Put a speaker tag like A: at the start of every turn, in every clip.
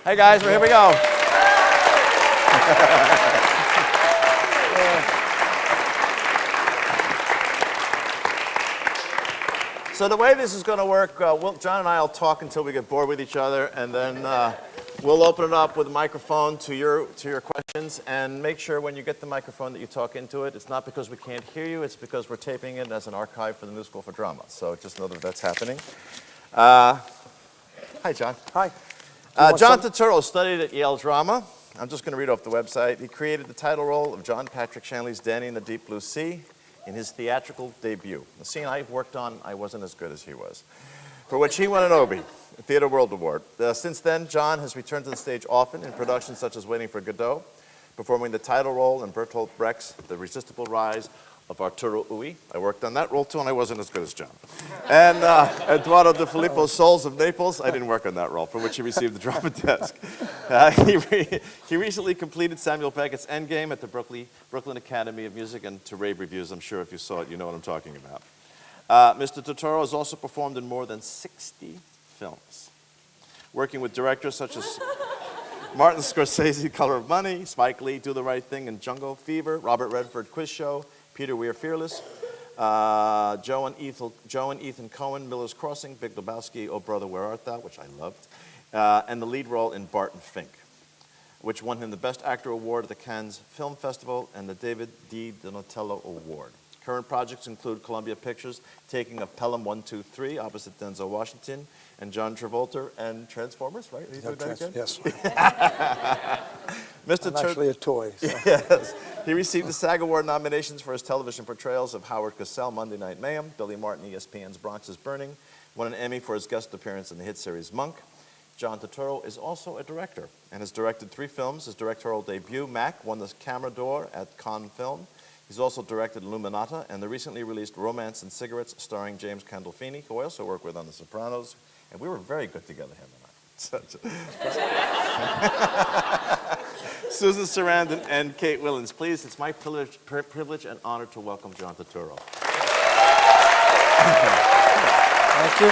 A: Hey guys, here we go. So the way this is going to work, John and I will talk until we get bored with each other, and then we'll open it up with a microphone to your questions. And make sure when you get the microphone that you talk into it. It's not because we can't hear you; it's because we're taping it as an archive for the New School for Drama. So just know that that's happening. Hi, John.
B: Hi.
A: John Turturro studied at Yale Drama. I'm just going to read off the website. He created the title role of John Patrick Shanley's Danny in the Deep Blue Sea in his theatrical debut. The scene I worked on, I wasn't as good as he was, for which he won an Obie, a Theatre World Award. Since then, John has returned to the stage often in productions such as Waiting for Godot, performing the title role in Bertolt Brecht's The Irresistible Rise of Arturo Ui. I worked on that role too, and I wasn't as good as John. And Eduardo De Filippo's Souls of Naples. I didn't work on that role, for which he received the Drama Desk. He recently completed Samuel Beckett's Endgame at the Brooklyn Academy of Music, and to rave reviews. I'm sure if you saw it, you know what I'm talking about. Mr. Turturro has also performed in more than 60 films, working with directors such as Martin Scorsese, Color of Money, Spike Lee, Do the Right Thing, and Jungle Fever, Robert Redford, Quiz Show, Peter Weir, Fearless, Joe and Ethan Coen, Miller's Crossing, Big Lebowski, Oh Brother, Where Art Thou, which I loved, and the lead role in Barton Fink, which won him the Best Actor Award at the Cannes Film Festival and the David D. Donatello Award. Current projects include Columbia Pictures taking of Pelham 123 opposite Denzel Washington and John Travolta and Transformers, right? Are you doing that again?
B: Yes.
A: Mr.
B: I'm actually a toy. So.
A: Yes. He received the SAG Award nominations for his television portrayals of Howard Cosell, Monday Night Mayhem, Billy Martin, ESPN's Bronx is Burning, won an Emmy for his guest appearance in the hit series Monk. John Turturro is also a director and has directed 3 films. His directorial debut, Mac, won the Camera d'Or at Cannes Film. He's also directed Luminata and the recently released Romance and Cigarettes starring James Gandolfini, who I also worked with on The Sopranos. And we were very good together, him and I. Susan Sarandon and Kate Willens. Please, it's my privilege and honor to welcome John Turturro.
B: Thank you.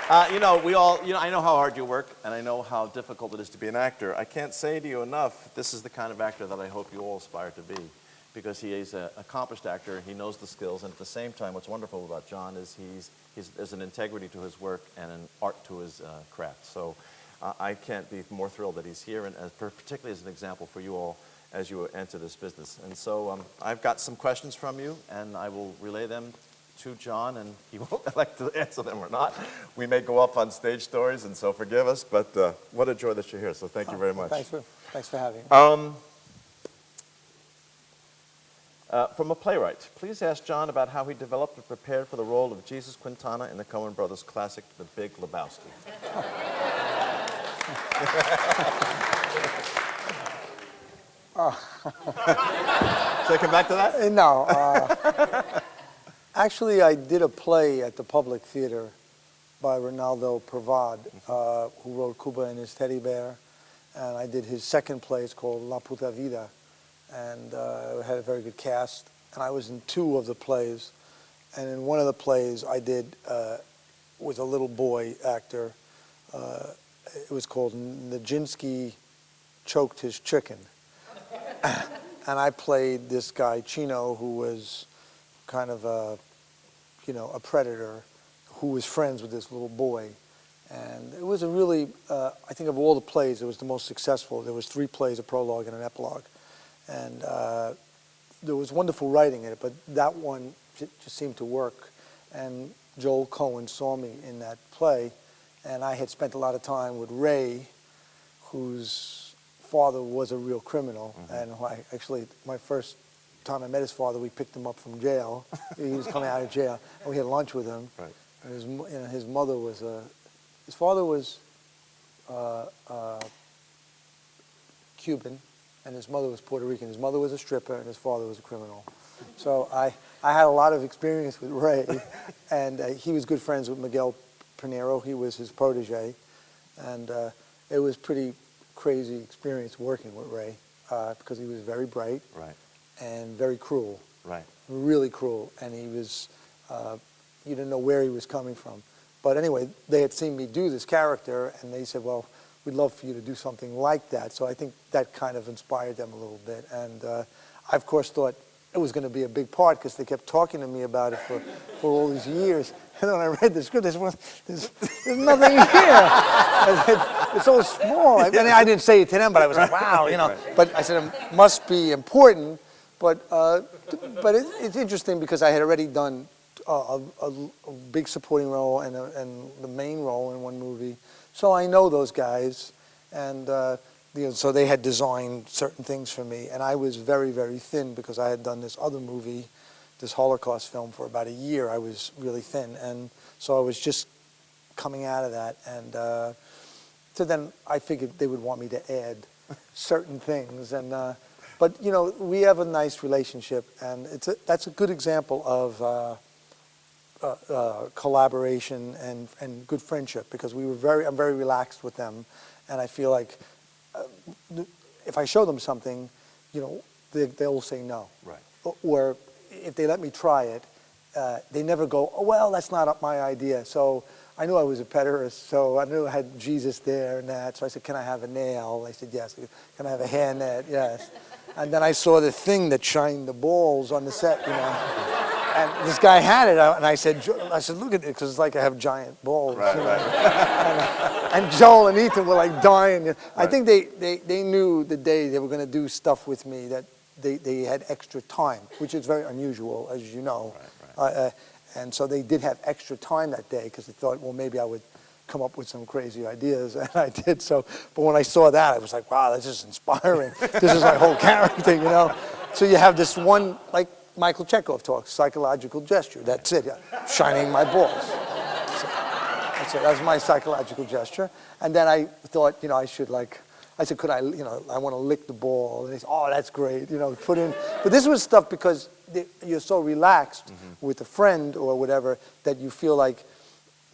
A: I know how hard you work, and I know how difficult it is to be an actor. I can't say to you enough, this is the kind of actor that I hope you all aspire to be, because he is an accomplished actor, he knows the skills, and at the same time, what's wonderful about John is there's an integrity to his work and an art to his craft. So I can't be more thrilled that he's here, and particularly as an example for you all as you enter this business. And so I've got some questions from you, and I will relay them to John, and he won't elect to answer them or not. We may go off on stage stories, and so forgive us, but what a joy that you're here, so thank you very much.
B: Thanks for having me.
A: From a playwright, please ask John about how he developed and prepared for the role of Jesus Quintana in the Coen Brothers classic, The Big Lebowski. Should I come back to that?
B: No. Actually, I did a play at the Public Theater by Ronaldo Pervad, who wrote Cuba and His Teddy Bear. And I did his second play. It's called La Puta Vida. And it had a very good cast. And I was in 2 of the plays. And in one of the plays I did with a little boy actor. It was called Nijinsky Choked His Chicken. And I played this guy, Chino, who was kind of a predator who was friends with this little boy. And it was a really, I think of all the plays, it was the most successful. There was 3 plays, a prologue and an epilogue. And there was wonderful writing in it, but that one just seemed to work. And Joel Cohen saw me in that play, and I had spent a lot of time with Ray, whose father was a real criminal. And actually, my first time I met his father, we picked him up from jail. He was coming out of jail, and we had lunch with him.
A: Right.
B: And his mother was his father was Cuban, and his mother was Puerto Rican. His mother was a stripper, and his father was a criminal. So I had a lot of experience with Ray, and he was good friends with Miguel Pinero. He was his protege, and it was pretty crazy experience working with Ray because he was very bright,
A: Right.
B: and very cruel.
A: Right.
B: Really cruel, and he was you didn't know where he was coming from. But anyway, they had seen me do this character, and they said, well, we'd love for you to do something like that. So I think that kind of inspired them a little bit. And I, of course, thought it was going to be a big part because they kept talking to me about it for all these years. And then I read the script, there's nothing here. I said, it's so small. I mean, I didn't say it to them, but I was like, wow, you know. Right. But I said, it must be important. But it's interesting because I had already done a big supporting role and the main role in one movie. So I know those guys. And so they had designed certain things for me. And I was very, very thin because I had done this other movie, this Holocaust film, for about a year. I was really thin. And so I was just coming out of that. And so then I figured they would want me to add certain things. And but, you know, we have a nice relationship. And that's a good example of collaboration and good friendship because I'm very relaxed with them. And I feel like if I show them something, you know, they'll say no.
A: Right.
B: Or if they let me try it, they never go, oh, well, that's not my idea. So I knew I was a pederast, so I knew I had Jesus there and that. So I said, can I have a nail? They said, yes. Can I have a hairnet? Yes. And then I saw the thing that shined the balls on the set, you know. And this guy had it, and I said, look at it, because it's like I have giant balls.
A: Right,
B: you know?
A: right.
B: And Joel and Ethan were like dying. Right. I think they knew the day they were going to do stuff with me that they had extra time, which is very unusual, as you know. Right, right. And so they did have extra time that day because they thought, well, maybe I would come up with some crazy ideas, and I did. So, but when I saw that, I was like, wow, this is inspiring. This is my whole character, you know. So you have this one, like Michael Chekhov talks, psychological gesture. That's it, shining my balls. So that was my psychological gesture. And then I thought, you know, I said, could I, you know, I want to lick the ball. And they said, oh, that's great, you know, put in. But this was stuff because you're so relaxed with a friend or whatever that you feel like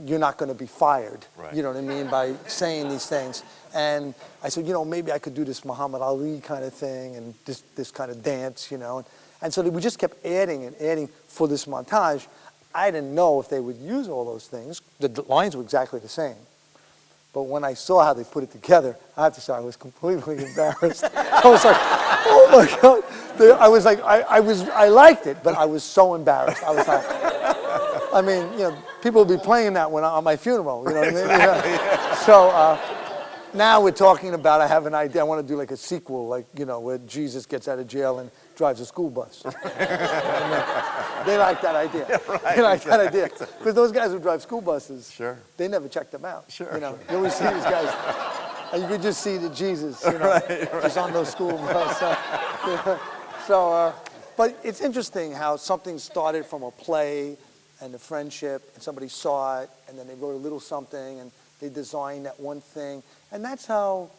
B: you're not going to be fired, right. You know what I mean, by saying these things. And I said, you know, maybe I could do this Muhammad Ali kind of thing and this kind of dance, you know. And so we just kept adding and adding for this montage. I didn't know if they would use all those things. The lines were exactly the same. But when I saw how they put it together, I have to say I was completely embarrassed. I was like, oh my God. I was like, I liked it, but I was so embarrassed. I was like, I mean, you know, people will be playing that when on my funeral, you know what I mean?
A: Exactly.
B: Yeah. So now we're talking about, I have an idea, I want to do like a sequel, like, you know, where Jesus gets out of jail and drives a school bus. They like that idea. Yeah, right. They like that idea. Because those guys who drive school buses, sure, they never check them out. Sure. You know, you always see these guys, and you could just see the Jesus, you know, right. Just on those school buses. But it's interesting how something started from a play and a friendship, and somebody saw it, and then they wrote a little something, and they designed that one thing. And that's how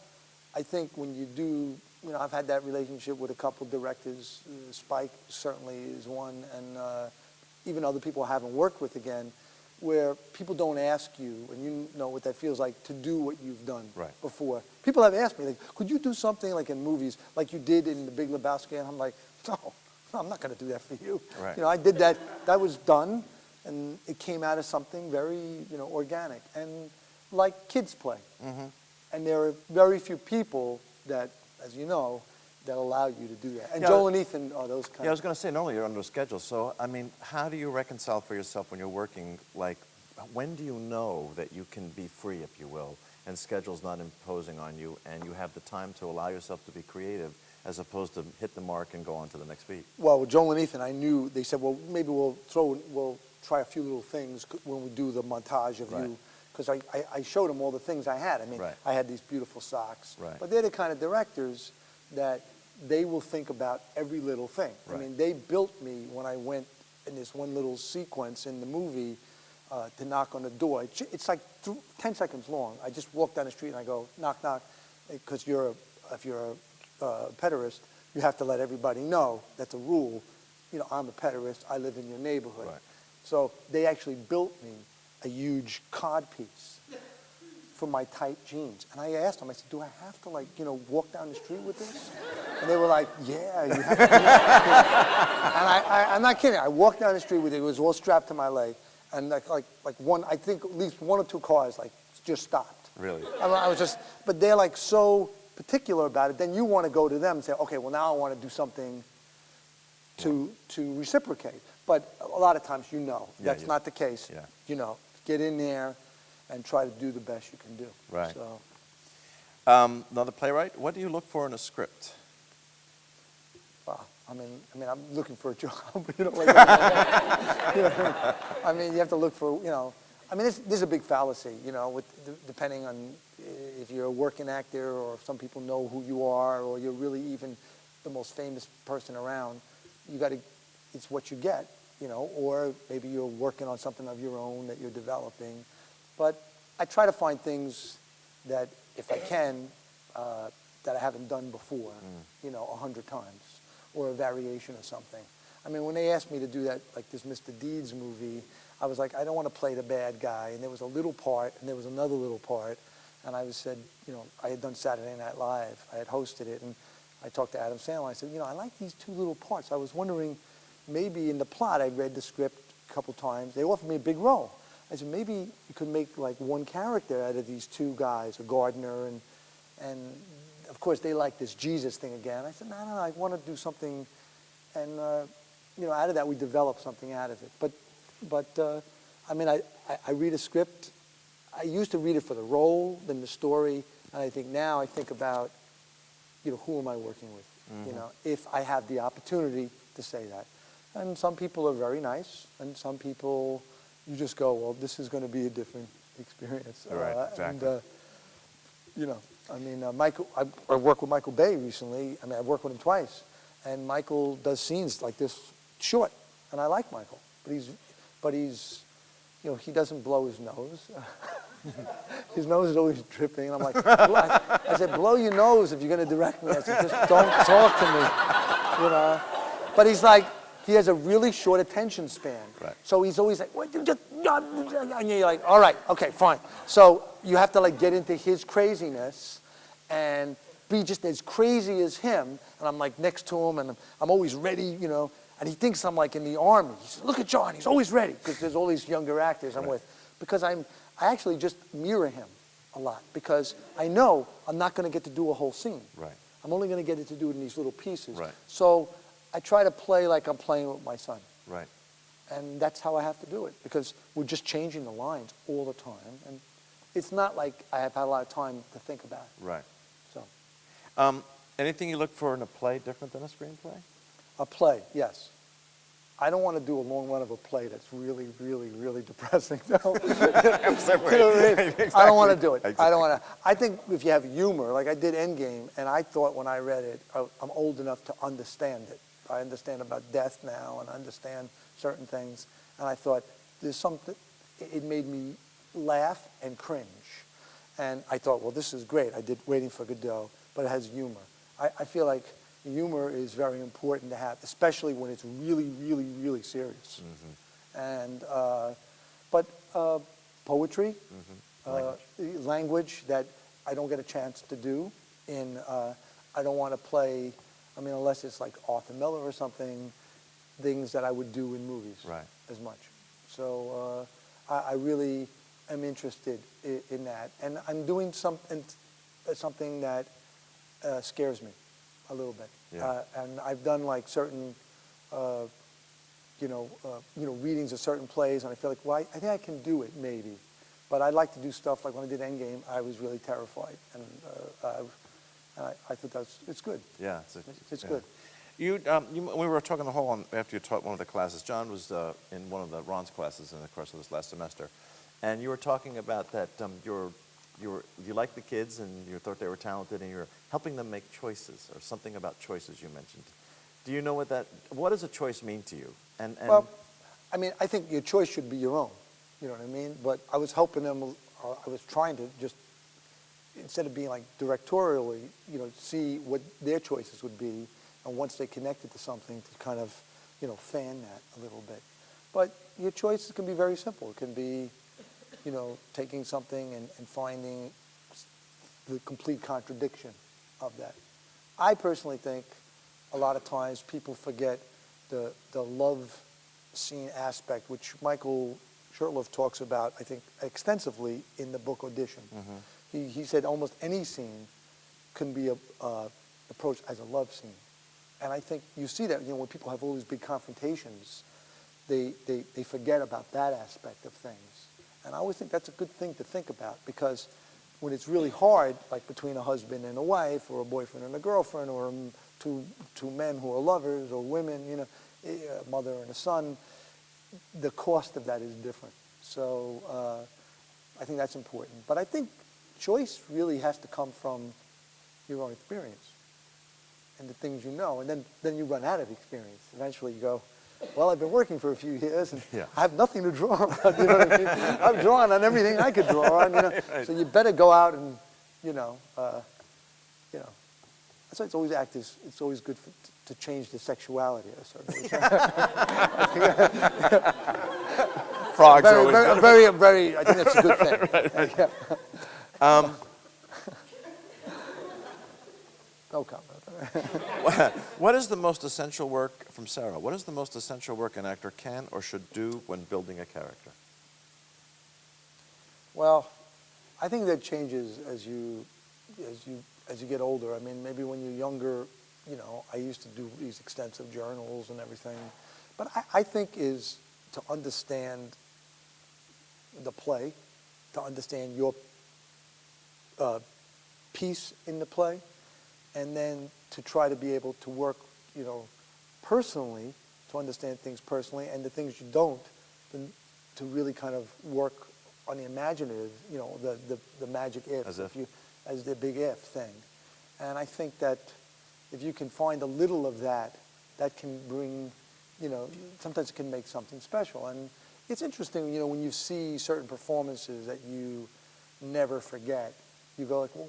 B: I think when you do, you know, I've had that relationship with a couple directors. Spike certainly is one, and even other people I haven't worked with again, where people don't ask you, and you know what that feels like, to do what you've done before. People have asked me, like, could you do something like in movies, like you did in the Big Lebowski? And I'm like, no, I'm not going to do that for you. Right. You know, I did that. That was done, and it came out of something very, you know, organic, and like kids play. Mm-hmm. And there are very few people that, as you know, that allow you to do that. And Joel and Ethan are those kind.
A: Yeah, I was going to say, normally you're under a schedule. So, I mean, how do you reconcile for yourself when you're working? Like, when do you know that you can be free, if you will, and schedule's not imposing on you, and you have the time to allow yourself to be creative, as opposed to hit the mark and go on to the next beat?
B: Well, with Joel and Ethan, I knew, they said, well, maybe we'll try a few little things when we do the montage of you. Because I showed them all the things I had. I mean, I had these beautiful socks. Right. But they're the kind of directors that they will think about every little thing. Right. I mean, they built me when I went in this one little sequence in the movie to knock on the door. It's like 10 seconds long. I just walk down the street and I go, knock, knock. Because if you're a pederast, you have to let everybody know. That's a rule. You know, I'm a pederast. I live in your neighborhood. Right. So they actually built me a huge cod piece for my tight jeans. And I asked them, I said, do I have to, like, you know, walk down the street with this? And they were like, yeah, you have to. And I'm not kidding. I walked down the street with it. It was all strapped to my leg. And like one, I think at least one or two cars like just stopped.
A: Really?
B: I was just, but they're like so particular about it. Then you want to go to them and say, okay, well now I want to do something to reciprocate. But a lot of times, that's not the case.
A: Yeah.
B: Get in there and try to do the best you can do.
A: Right.
B: So,
A: Another playwright, what do you look for in a script?
B: well, I mean, I'm looking for a job. Like, I mean, you have to look for, I mean, this is a big fallacy, depending on if you're a working actor or if some people know who you are or you're really even the most famous person around. It's what you get, or maybe you're working on something of your own that you're developing. But I try to find things that, if I can, that I haven't done before, 100 times, or a variation of something. I mean, when they asked me to do that, like this Mr. Deeds movie, I was like, I don't want to play the bad guy. And there was a little part, and there was another little part. And I said, I had done Saturday Night Live. I had hosted it, and I talked to Adam Sandler. I said, I like these two little parts. I was wondering, maybe in the plot, I read the script a couple times. They offered me a big role. I said, maybe you could make like one character out of these two guys, a gardener, and of course they like this Jesus thing again. I said, no, I want to do something, and out of that we developed something out of it. But I mean, I read a script. I used to read it for the role, then the story, and I think now I think about, who am I working with? Mm-hmm. If I have the opportunity to say that. And some people are very nice, and some people, you just go, well, this is going to be a different experience.
A: Right, exactly.
B: And, I mean, Michael, I worked with Michael Bay recently. I mean, I've worked with him twice. And Michael does scenes like this short. And I like Michael. But he's he doesn't blow his nose. His nose is always dripping. And I'm like, I said, blow your nose if you're going to direct me. I said, just don't talk to me, But he's like, he has a really short attention span.
A: Right.
B: So he's always like, what, and you're like, all right, okay, fine. So you have to like get into his craziness and be just as crazy as him. And I'm like next to him, and I'm always ready, And he thinks I'm like in the army. He says, look at John, he's always ready, because there's all these younger actors I'm with. Because I actually just mirror him a lot, because I know I'm not going to get to do a whole scene.
A: Right.
B: I'm only going to get to do it in these little pieces.
A: Right.
B: So I try to play like I'm playing with my son.
A: Right.
B: And that's how I have to do it, because we're just changing the lines all the time. And it's not like I have had a lot of time to think about it.
A: Right.
B: So.
A: Anything you look for in a play different than a screenplay?
B: A play, yes. I don't want to do a long run of a play that's really, really, really depressing. No.
A: I'm sorry.
B: Exactly. I don't want to do it.
A: Exactly.
B: I don't want to. I think if you have humor, like I did Endgame, and I thought when I read it, I'm old enough to understand it. I understand about death now, and I understand certain things. And I thought, there's something, it made me laugh and cringe. And I thought, well, this is great. I did Waiting for Godot, but it has humor. I feel like humor is very important to have, especially when it's really, really, really serious. Mm-hmm. And, but poetry, language that I don't get a chance to do. I don't want to play, unless it's like Arthur Miller or something, things that I would do in movies as much. So I really am interested in that. And I'm doing something that scares me a little bit. Yeah. And I've done like certain, readings of certain plays, and I feel like, well, I think I can do it maybe. But I'd like to do stuff like when I did Endgame, I was really terrified. And I thought it's good.
A: Yeah.
B: It's good.
A: We were talking the whole after you taught one of the classes. John was in one of Ron's classes in the course of this last semester. And you were talking about that you liked the kids and you thought they were talented and you're helping them make choices, or something about choices you mentioned. Do you know what does a choice mean to you?
B: Well, I think your choice should be your own, you know what I mean? But I was helping them, I was trying to just, instead of being like directorially, see what their choices would be, and once they connected to something to kind of, fan that a little bit. But your choices can be very simple. It can be, taking something and finding the complete contradiction of that. I personally think a lot of times people forget the love scene aspect, which Michael Turturro talks about, I think, extensively in the book Audition. He said almost any scene can be approached as a love scene. And I think you see that, when people have all these big confrontations, they forget about that aspect of things. And I always think that's a good thing to think about, because when it's really hard, like between a husband and a wife, or a boyfriend and a girlfriend, or two men who are lovers, or women, a mother and a son, the cost of that is different. So I think that's important. But I think choice really has to come from your own experience and the things you know. And then you run out of experience. Eventually you go, well, I've been working for a few years, and I have nothing to draw on. You know what I mean? I've drawn on everything I could draw on. Right. So you better go out and, that's why it's always it's always good to change the sexuality at a certain age.
A: Frogs are always
B: very, I think that's a good thing.
A: Right.
B: No comment.
A: What is the most essential work, from Sarah, what is the most essential work an actor can or should do when building a character?
B: Well, I think that changes as you get older. I mean, maybe when you're younger, I used to do these extensive journals and everything. But I think is to understand the play, to understand your piece in the play, and then to try to be able to work, personally, to understand things personally, and the things you don't, then to really kind of work on the imaginative, the magic if, as the big if thing. And I think that if you can find a little of that, that can bring, sometimes it can make something special. And it's interesting, when you see certain performances that you never forget, you go like, well,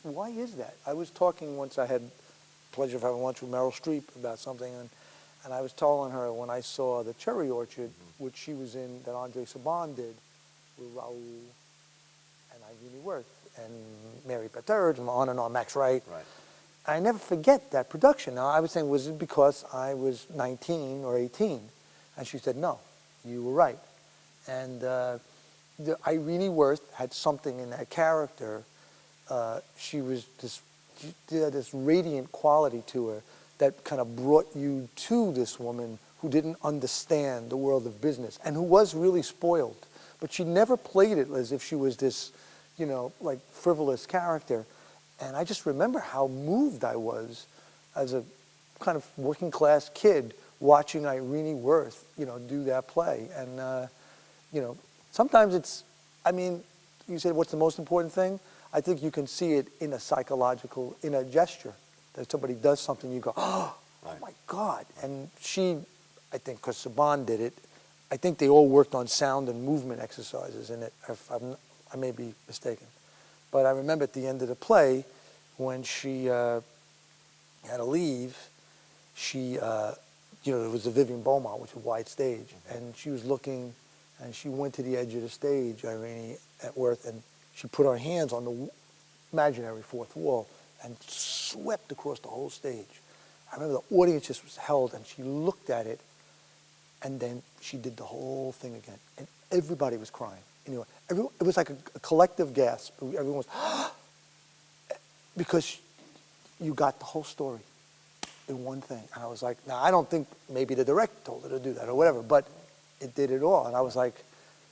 B: why is that? I was talking once, I had the pleasure of having lunch with Meryl Streep about something, and I was telling her when I saw The Cherry Orchard, which she was in, that Andre Saban did, with Raoul and Irene Worth and Mary Petard and on, Max Wright. Right. I never forget that production. Now, I was saying, was it because I was 19 or 18? And she said, no, you were right. And Irene Worth had something in that character. She had this radiant quality to her that kind of brought you to this woman who didn't understand the world of business and who was really spoiled. But she never played it as if she was this, like frivolous character. And I just remember how moved I was as a kind of working class kid watching Irene Worth, do that play. And, sometimes it's, you said what's the most important thing? I think you can see it in a gesture. That somebody does something, you go, oh my God. And she, I think, because Saban did it, I think they all worked on sound and movement exercises in it. I may be mistaken. But I remember at the end of the play, when she had to leave, she, it was the Vivian Beaumont, which was a wide stage, and she was looking, and she went to the edge of the stage, Irene Worth, and she put her hands on the imaginary fourth wall and swept across the whole stage. I remember the audience just was held, and she looked at it, and then she did the whole thing again, and everybody was crying. Anyway, it was like a collective gasp. Everyone was, because you got the whole story in one thing. And I was like, now I don't think maybe the director told her to do that or whatever, but it did it all. And I was like,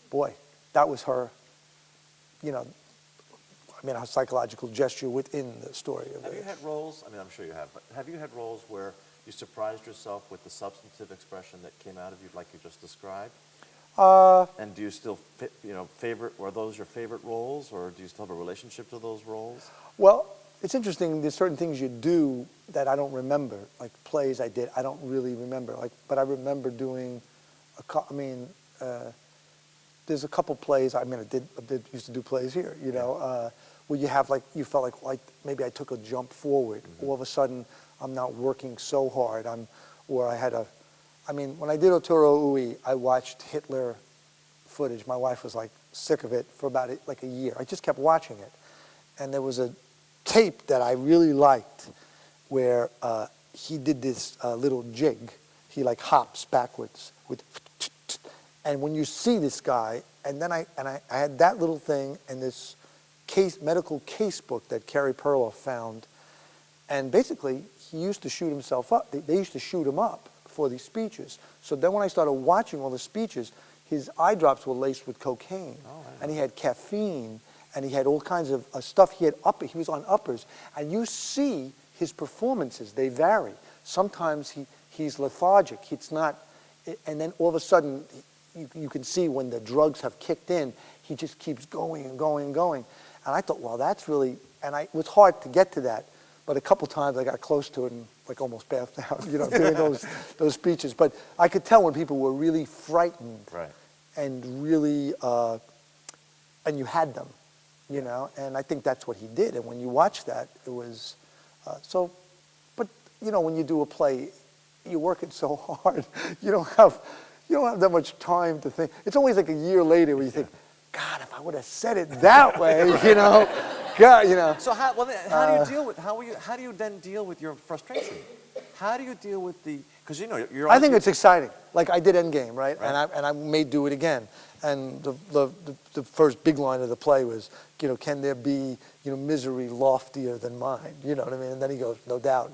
B: boy, that was her, a psychological gesture within the story of it.
A: Have you had roles, I'm sure you have, but have you had roles where you surprised yourself with the substantive expression that came out of you like you just described? And do you still, were those your favorite roles, or do you still have a relationship to those roles?
B: Well, it's interesting. There's certain things you do that I don't remember, like plays I did. I don't really remember, but I remember doing. There's a couple plays. I used to do plays here. Where you have you felt like maybe I took a jump forward. All of a sudden, I'm not working so hard. When I did Turturro Ui, I watched Hitler footage. My wife was sick of it for about a year. I just kept watching it. And there was a tape that I really liked where he did this little jig. He hops backwards with, And when you see this guy, and then I had that little thing and this medical case book that Carrie Perloff found, and basically he used to shoot himself up. They used to shoot him up for these speeches. So then when I started watching all the speeches, his eye drops were laced with cocaine, and he had caffeine, and he had all kinds of stuff. He was on uppers, and you see his performances. They vary. Sometimes he's lethargic. It's not, and then all of a sudden, you can see when the drugs have kicked in, he just keeps going and going and going. And I thought, well, that's really, it was hard to get to that. But a couple times I got close to it and like almost bathed out, doing those speeches. But I could tell when people were really frightened,
A: right,
B: and really, and you had them, and I think that's what he did. And when you watch that, it was, so, but, when you do a play, you work it so hard, you don't have that much time to think. It's always like a year later where you think, God, if I would have said it that way, God,
A: So how do you then deal with your frustration? How do you deal with because you're.
B: I think it's exciting. Like I did Endgame, right? And I may do it again. And the first big line of the play was, can there be, misery loftier than mine? You know what I mean? And then he goes, no doubt,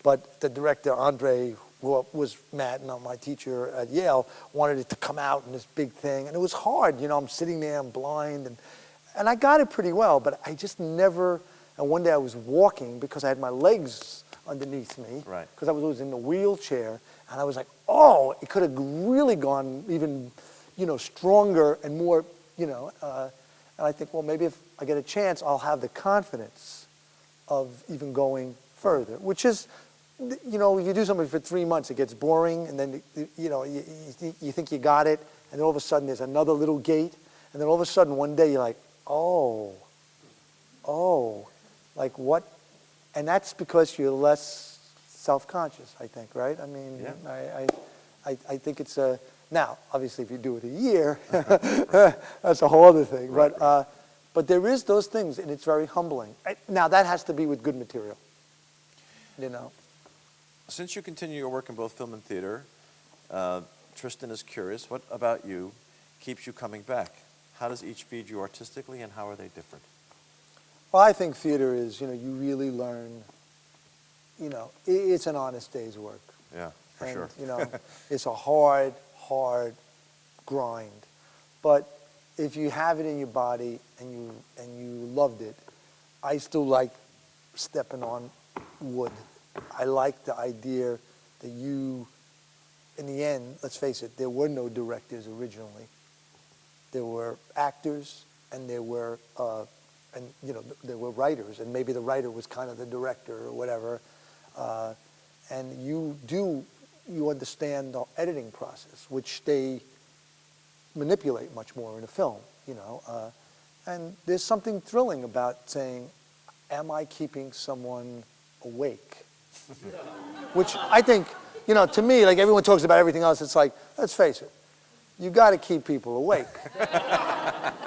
B: But the director, Andre, who was Matt, and my teacher at Yale, wanted it to come out in this big thing. And it was hard, I'm sitting there, I'm blind, and I got it pretty well, but I just never, and one day I was walking because I had my legs underneath me,
A: right,
B: because I was in the wheelchair, and I was like, oh, it could have really gone even, stronger and more, and I think, well, maybe if I get a chance, I'll have the confidence of even going further, which is, if you do something for 3 months, it gets boring, and then, you think you got it, and then all of a sudden there's another little gate, and then all of a sudden one day you're like, oh, like what? And that's because you're less self-conscious, I think, right? I mean, yeah. I think it's now, obviously, if you do it a year, that's a whole other thing. Right. But there is those things, and it's very humbling. Now, that has to be with good material,
A: Since you continue your work in both film and theater, Tristan is curious, what about you keeps you coming back? How does each feed you artistically, and how are they different?
B: Well, I think theater is, you really learn, it's an honest day's work.
A: Yeah, for
B: and,
A: sure.
B: It's a hard grind. But if you have it in your body and you loved it, I still like stepping on wood. I like the idea that in the end, let's face it, there were no directors originally. There were actors, and there were there were writers, and maybe the writer was kind of the director or whatever. And you understand the editing process, which they manipulate much more in a film, and there's something thrilling about saying, am I keeping someone awake? Which I think, to me, like everyone talks about everything else, it's like, let's face it, you got to keep people awake.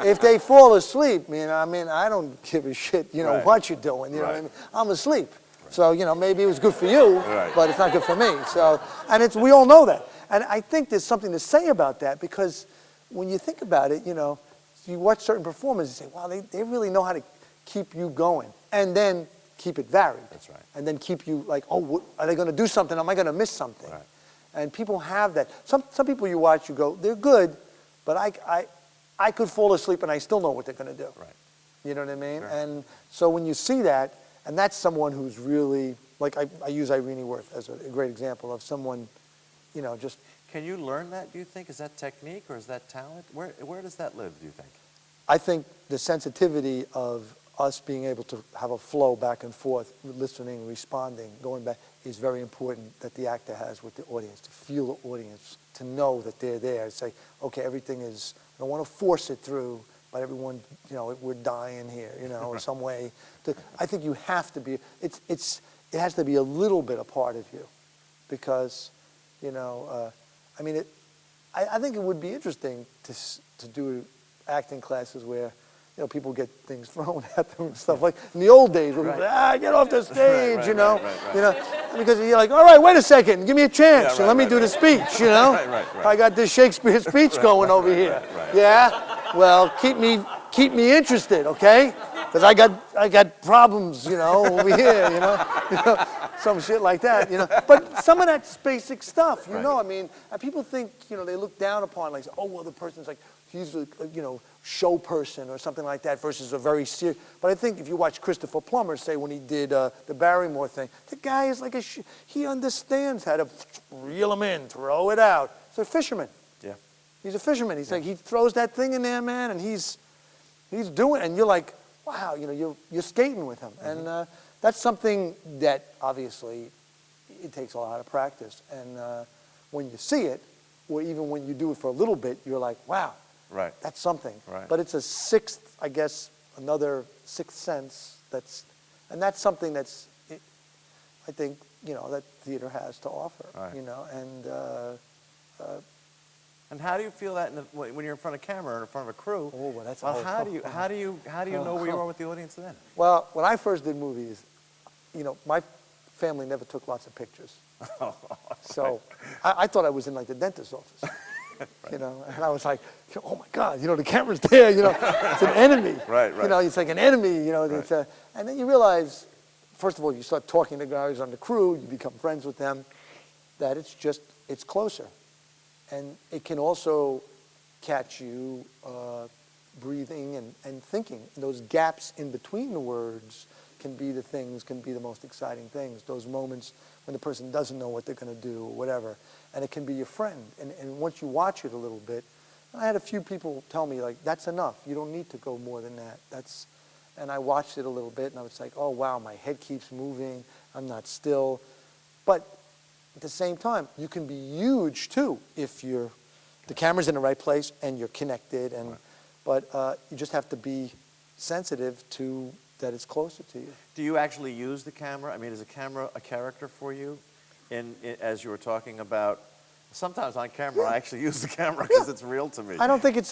B: If they fall asleep, I don't give a shit,
A: right,
B: what you're doing, you know what I
A: right,
B: mean? I'm asleep. So, maybe it was good for you,
A: right,
B: but it's not good for me. So, and we all know that. And I think there's something to say about that, because when you think about it, you watch certain performances and say, wow, they really know how to keep you going. And then keep it varied. That's right. And then keep you like, oh, are they going to do something? Am I going to miss something? Right. And people have that. Some people you watch, you go, they're good, but I could fall asleep and I still know what they're going to do. Right. You know what I mean? Sure. And so when you see that, and that's someone who's really, like I use Irene Worth as a great example of someone, just.
A: Can you learn that, do you think? Is that technique or is that talent? Where does that live, do you think?
B: I think the sensitivity of us being able to have a flow back and forth, listening, responding, going back, is very important that the actor has with the audience, to feel the audience, to know that they're there, say, okay, everything is, I don't want to force it through, but everyone, we're dying here, in some way. I think you have to be, it has to be a little bit a part of you, because, I think it would be interesting to do acting classes where, people get things thrown at them and stuff like in the old days. Where people say, get off the stage, you know, because you're like, all right, wait a second, give me a chance, let me do the speech, you know. I got this Shakespeare speech going over here. Yeah, well, keep me interested, okay? Because I got problems, over here, some shit like that, But some of that's basic stuff, I mean, and people think, they look down upon, like, oh, well, the person's like, he's a, show person or something like that versus a very serious. But I think if you watch Christopher Plummer, say, when he did the Barrymore thing, the guy is like he understands how to reel him in, throw it out. He's a fisherman.
A: Yeah.
B: He's a fisherman. He's like, he throws that thing in there, man, and he's doing it, and you're like, wow, you're skating with him. Mm-hmm. And that's something that obviously it takes a lot of practice. And when you see it, or even when you do it for a little bit, you're like, wow, that's something. Right. But it's another sixth sense and that's something that's, I think, that theater has to offer,
A: And how do you feel that when you're in front of camera or in front of a crew?
B: Oh, well, that's
A: how do you know where you are with the audience then?
B: Well, when I first did movies, my family never took lots of pictures. So I thought I was in like the dentist's office. And I was like, oh my God, the camera's there, it's an enemy. Right. It's like an enemy, and then you realize, first of all, you start talking to guys on the crew, you become friends with them, that it's closer. And it can also catch you breathing and thinking. Those gaps in between the words can be the most exciting things. Those moments when the person doesn't know what they're going to do or whatever. And it can be your friend. And once you watch it a little bit, I had a few people tell me, like, that's enough. You don't need to go more than that. And I watched it a little bit, and I was like, oh, wow, my head keeps moving. I'm not still. But at the same time, you can be huge, too, if the camera's in the right place and you're connected. But you just have to be sensitive to that it's closer to you.
A: Do you actually use the camera? I mean, is a camera a character for you? As you were talking about, sometimes on camera, I actually use the camera because it's real to me.
B: I don't think it's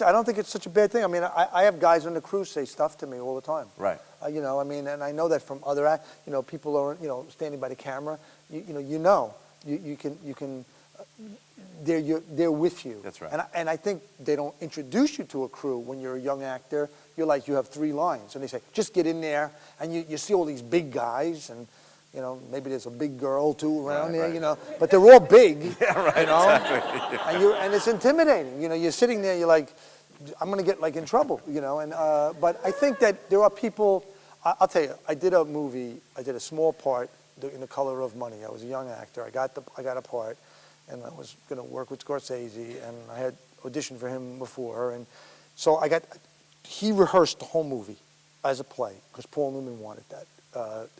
B: such a bad thing. I mean, I have guys on the crew say stuff to me all the time.
A: Right.
B: I mean, and I know that from other, people are, standing by the camera. You can. They're with you.
A: That's right.
B: And I think they don't introduce you to a crew when you're a young actor. You're like, you have 3 lines, and they say, just get in there, and you see all these big guys, and maybe there's a big girl too around there, but they're all big. Exactly. And it's intimidating. You're sitting there, you're like, I'm going to get like in trouble, but I think that there are people. I'll tell you, I did a movie. I did a small part in The Color of Money. I was a young actor. I got a part. And I was going to work with Scorsese, and I had auditioned for him before. And so he rehearsed the whole movie as a play, because Paul Newman wanted that.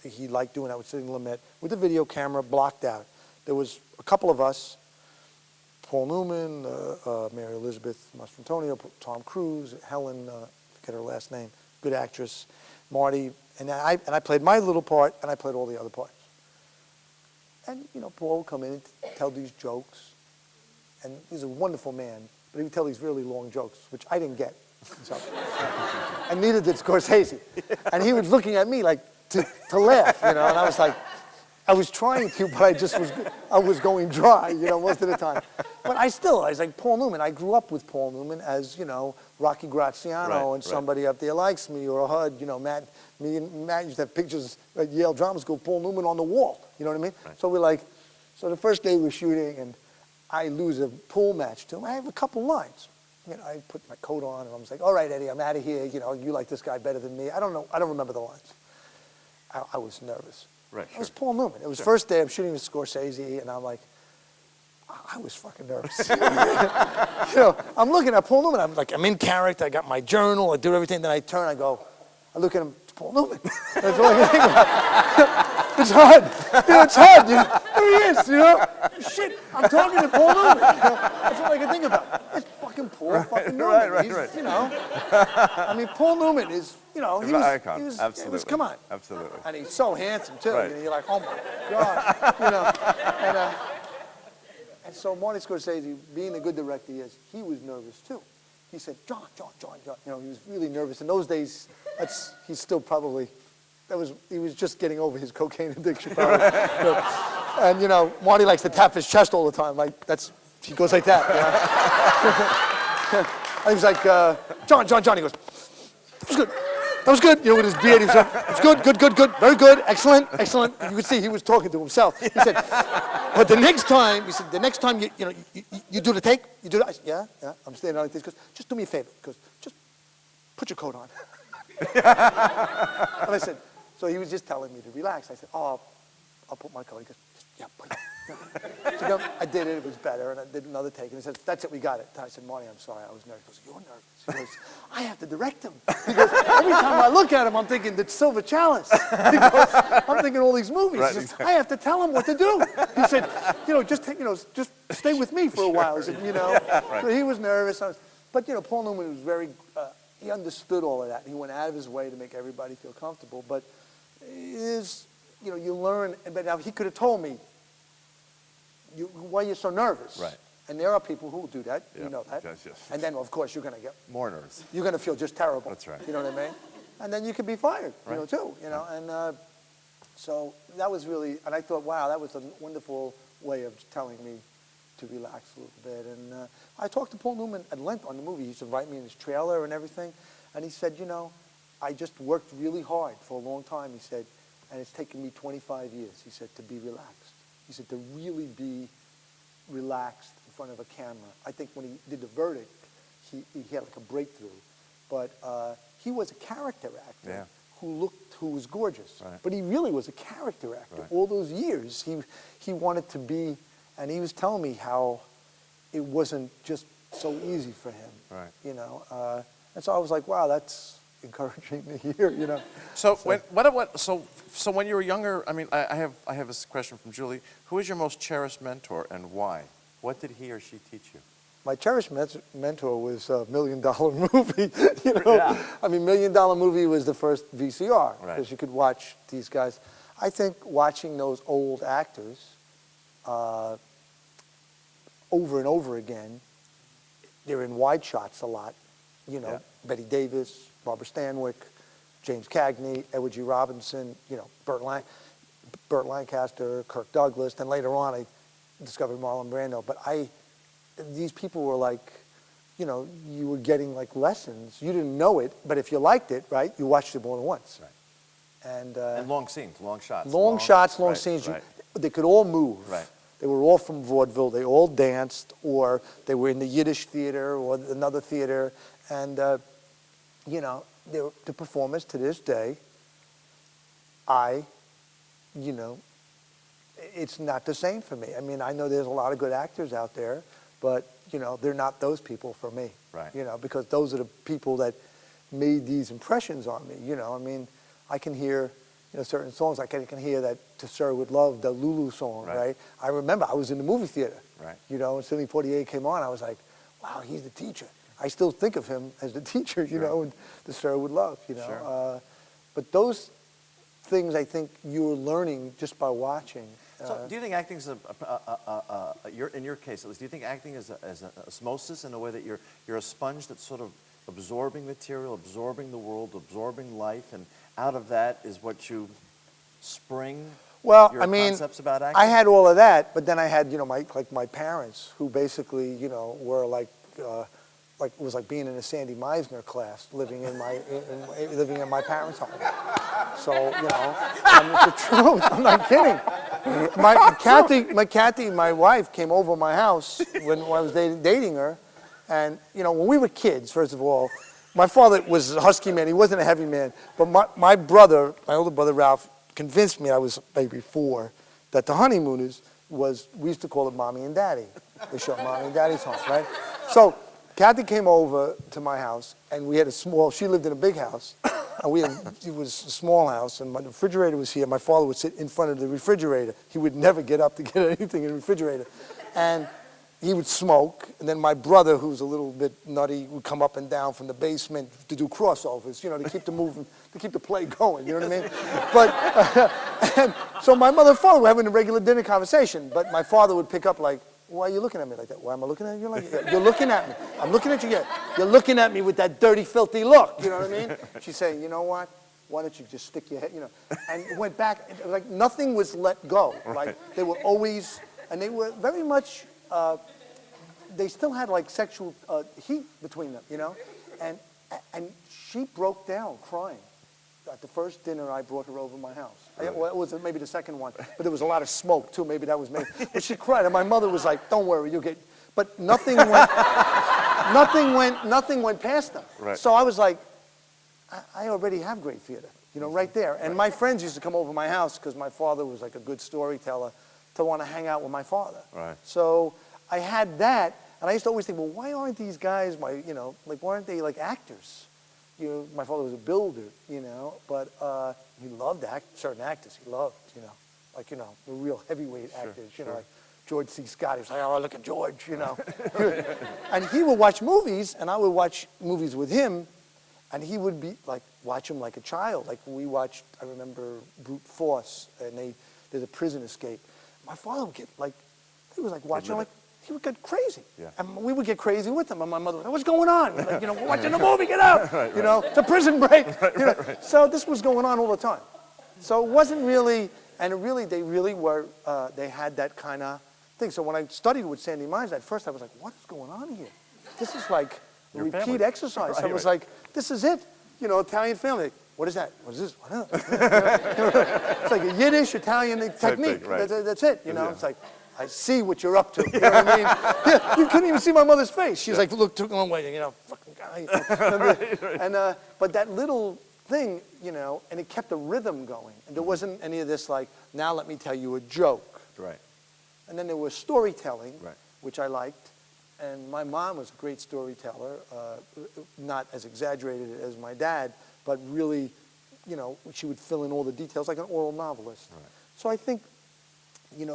B: He liked doing that with Sidney Lumet, with the video camera blocked out. There was a couple of us, Paul Newman, Mary Elizabeth Mastrantonio, Tom Cruise, Helen, forget her last name, good actress, Marty, and I played my little part, and I played all the other parts. And, Paul would come in and tell these jokes. And he's a wonderful man, but he would tell these really long jokes, which I didn't get. So, and neither did Scorsese. And he was looking at me like to laugh, and I was like, I was trying to, but I was going dry, most of the time. But I was like, Paul Newman. I grew up with Paul Newman as, Rocky Graziano and somebody up there likes me, or a HUD, me and Matt used to have pictures at Yale Drama School, Paul Newman on the wall, you know what I mean? Right. So the first day we were shooting, and I lose a pool match to him. I have a couple lines. I put my coat on, and I was like, all right, Eddie, I'm out of here. You like this guy better than me. I don't know. I don't remember the lines. I was nervous.
A: Right,
B: It was Paul Newman. It was the first day I'm shooting with Scorsese, and I'm like, I was fucking nervous. I'm looking at Paul Newman. I'm in character. I got my journal. I do everything. Then I turn. I look at him. It's Paul Newman. That's all I can think about. It's hard. It's hard. There he is. Shit. I'm talking to Paul Newman. That's all I can think about. It's fucking Paul fucking Newman.
A: Right.
B: I mean, Paul Newman is. He was
A: an icon.
B: He was,
A: Absolutely.
B: Come on.
A: Absolutely.
B: And he's so handsome too.
A: Right.
B: You're like, oh my God. And so Marty Scorsese, being the good director he is, he was nervous too. he said, John. You know, he was really nervous. In those days, he's still probably, he was just getting over his cocaine addiction. Probably. You know, and, you know, Marty likes to tap his chest all the time. Like, he goes like that. You know? And he was like, John. He goes, that was good. That was good. You know, with his beard, he was like, it's good, very good, excellent. You could see he was talking to himself. He said, but the next time, you do the take, you do that. I said, yeah. I'm standing like this. He goes, just do me a favor. He goes, just put your coat on. And I said, so he was just telling me to relax. I said, oh, I'll put my coat. He goes, yeah, put it. So I did it. It was better, and I did another take. And he said, "That's it. We got it." I said, "Marty, I'm sorry. I was nervous." He goes, "You're nervous." He goes, "I have to direct him." He goes, "Every time I look at him, I'm thinking the Silver Chalice." He goes, "I'm thinking all these movies."
A: Right,
B: He goes,
A: exactly.
B: "I have to tell him what to do." He said, just stay with me for a while." He said,
A: Right.
B: So he was nervous. But Paul Newman was very. He understood all of that. He went out of his way to make everybody feel comfortable. But you learn. But now he could have told me. Why you're so nervous?
A: Right.
B: And there are people who will do that.
A: Yeah.
B: You know that.
A: Yes.
B: And then, of course, you're going to get
A: More nervous.
B: You're going to feel just terrible.
A: That's right.
B: You know what I mean? And then you could be fired.
A: Right.
B: Too. And so that was really. And I thought, wow, that was a wonderful way of telling me to relax a little bit. And I talked to Paul Newman at length on the movie. He used to invite me in his trailer and everything. And he said, I just worked really hard for a long time. He said, and it's taken me 25 years. He said, to be relaxed. He said, to really be relaxed in front of a camera. I think when he did The Verdict, he had like a breakthrough. But he was a character actor who was gorgeous.
A: Right.
B: But he really was a character actor.
A: Right.
B: All those years, he wanted to be, and he was telling me how it wasn't just so easy for him.
A: Right.
B: And so I was like, wow, that's encouraging to hear,
A: So when you were younger, I mean, I have this question from Julie. Who is your most cherished mentor and why? What did he or she teach you?
B: My cherished mentor was $1 Million Movie.
A: Yeah.
B: I mean, $1 Million Movie was the first VCR
A: Right.
B: because you could watch these guys. I think watching those old actors over and over again, they're in wide shots a lot.
A: Yeah.
B: Betty Davis, Barbara Stanwyck, James Cagney, Edward G. Robinson, Burt Lancaster, Kirk Douglas. Then later on, I discovered Marlon Brando. But these people were like, you were getting like lessons. You didn't know it, but if you liked it, right, you watched it more than once.
A: Right.
B: And
A: long scenes, long shots.
B: Long shots, long
A: right,
B: scenes.
A: Right.
B: They could all move.
A: Right.
B: They were all from vaudeville. They all danced, or they were in the Yiddish theater or another theater. And, the performance to this day, it's not the same for me. I mean, I know there's a lot of good actors out there, but, they're not those people for me.
A: Right.
B: Because those are the people that made these impressions on me. I mean, I can hear, certain songs. I can hear that To Sir With Love, the Lulu song, right? I remember I was in the movie theater.
A: Right.
B: And Sidney Poitier came on. I was like, wow, he's the teacher. I still think of him as the teacher, and To Sir With Love,
A: Sure.
B: But those things I think you're learning just by watching.
A: So do you think acting is in your case at least, do you think acting is an osmosis in a way that you're a sponge that's sort of absorbing material, absorbing the world, absorbing life, and out of that is what you spring your concepts about acting?
B: I had all of that, but then I had, my parents who basically, were like it was like being in a Sandy Meisner class, living in my parents' home. So, and it's the truth. I'm not kidding. Kathy, my wife, came over my house when I was dating her, and when we were kids, first of all, my father was a husky man. He wasn't a heavy man, but my older brother Ralph, convinced me, I was maybe 4, that the honeymooners we used to call it Mommy and Daddy. They showed Mommy and Daddy's home, right? So Kathy came over to my house, and we had she lived in a big house, and it was a small house, and my refrigerator was here. My father would sit in front of the refrigerator. He would never get up to get anything in the refrigerator. And he would smoke, and then my brother, who's a little bit nutty, would come up and down from the basement to do crossovers, to keep the play going, you know what I mean? But, and so my mother and father were having a regular dinner conversation, but my father would pick up like, why are you looking at me like that? Why am I looking at you like that? You're looking at me. I'm looking at you. You're looking at me with that dirty, filthy look. You know what I mean? She's saying, you know what? Why don't you just stick your head, you know? And it went back, like nothing was let go. Like they were always, and they were very much, they still had like sexual heat between them, you know? And she broke down crying. At the first dinner, I brought her over my house. Well, it was maybe the second one, but there was a lot of smoke too. Maybe that was me. But she cried, and my mother was like, "Don't worry, you'll get." But nothing went, nothing went past them.
A: Right.
B: So I was like, I already have great theater, you know, right there. And my friends used to come over my house because my father was like a good storyteller, to want to hang out with my father.
A: Right.
B: So I had that, and I used to always think, well, why aren't these guys, why aren't they like actors? You know, my father was a builder, you know, but he loved certain actors. He loved, like, the real heavyweight actors, you know, like George C. Scott. He was like, oh, look at George, you know. And he would watch movies, and I would watch movies with him, and he would be like, watch them like a child. Like we watched, I remember Brute Force, and there's a prison escape. My father would get like, he was like watching like, he would get crazy. Yeah. And we would get crazy with him. And my mother would say, what's going on? Like, we're watching a movie, get out. It's a prison break. So this was going on all the time. So it wasn't really, and they really were, they had that kind of thing. So when I studied with Sandy Mines, at first I was like, what is going on here? This is like repeat exercise. I was like, this is it. Italian family. What is that? What is this? What is it's like a Yiddish, Italian technique.
A: Right.
B: That's it. It's like, I see what you're up to. You know what I mean? Yeah, you couldn't even see my mother's face. She's like, look, took a long way, fucking guy. And but that little thing, and it kept a rhythm going. And there wasn't any of this like, now let me tell you a joke.
A: Right.
B: And then there was storytelling,
A: right.
B: which I liked. And my mom was a great storyteller, not as exaggerated as my dad, but really, she would fill in all the details like an oral novelist.
A: Right.
B: So I think,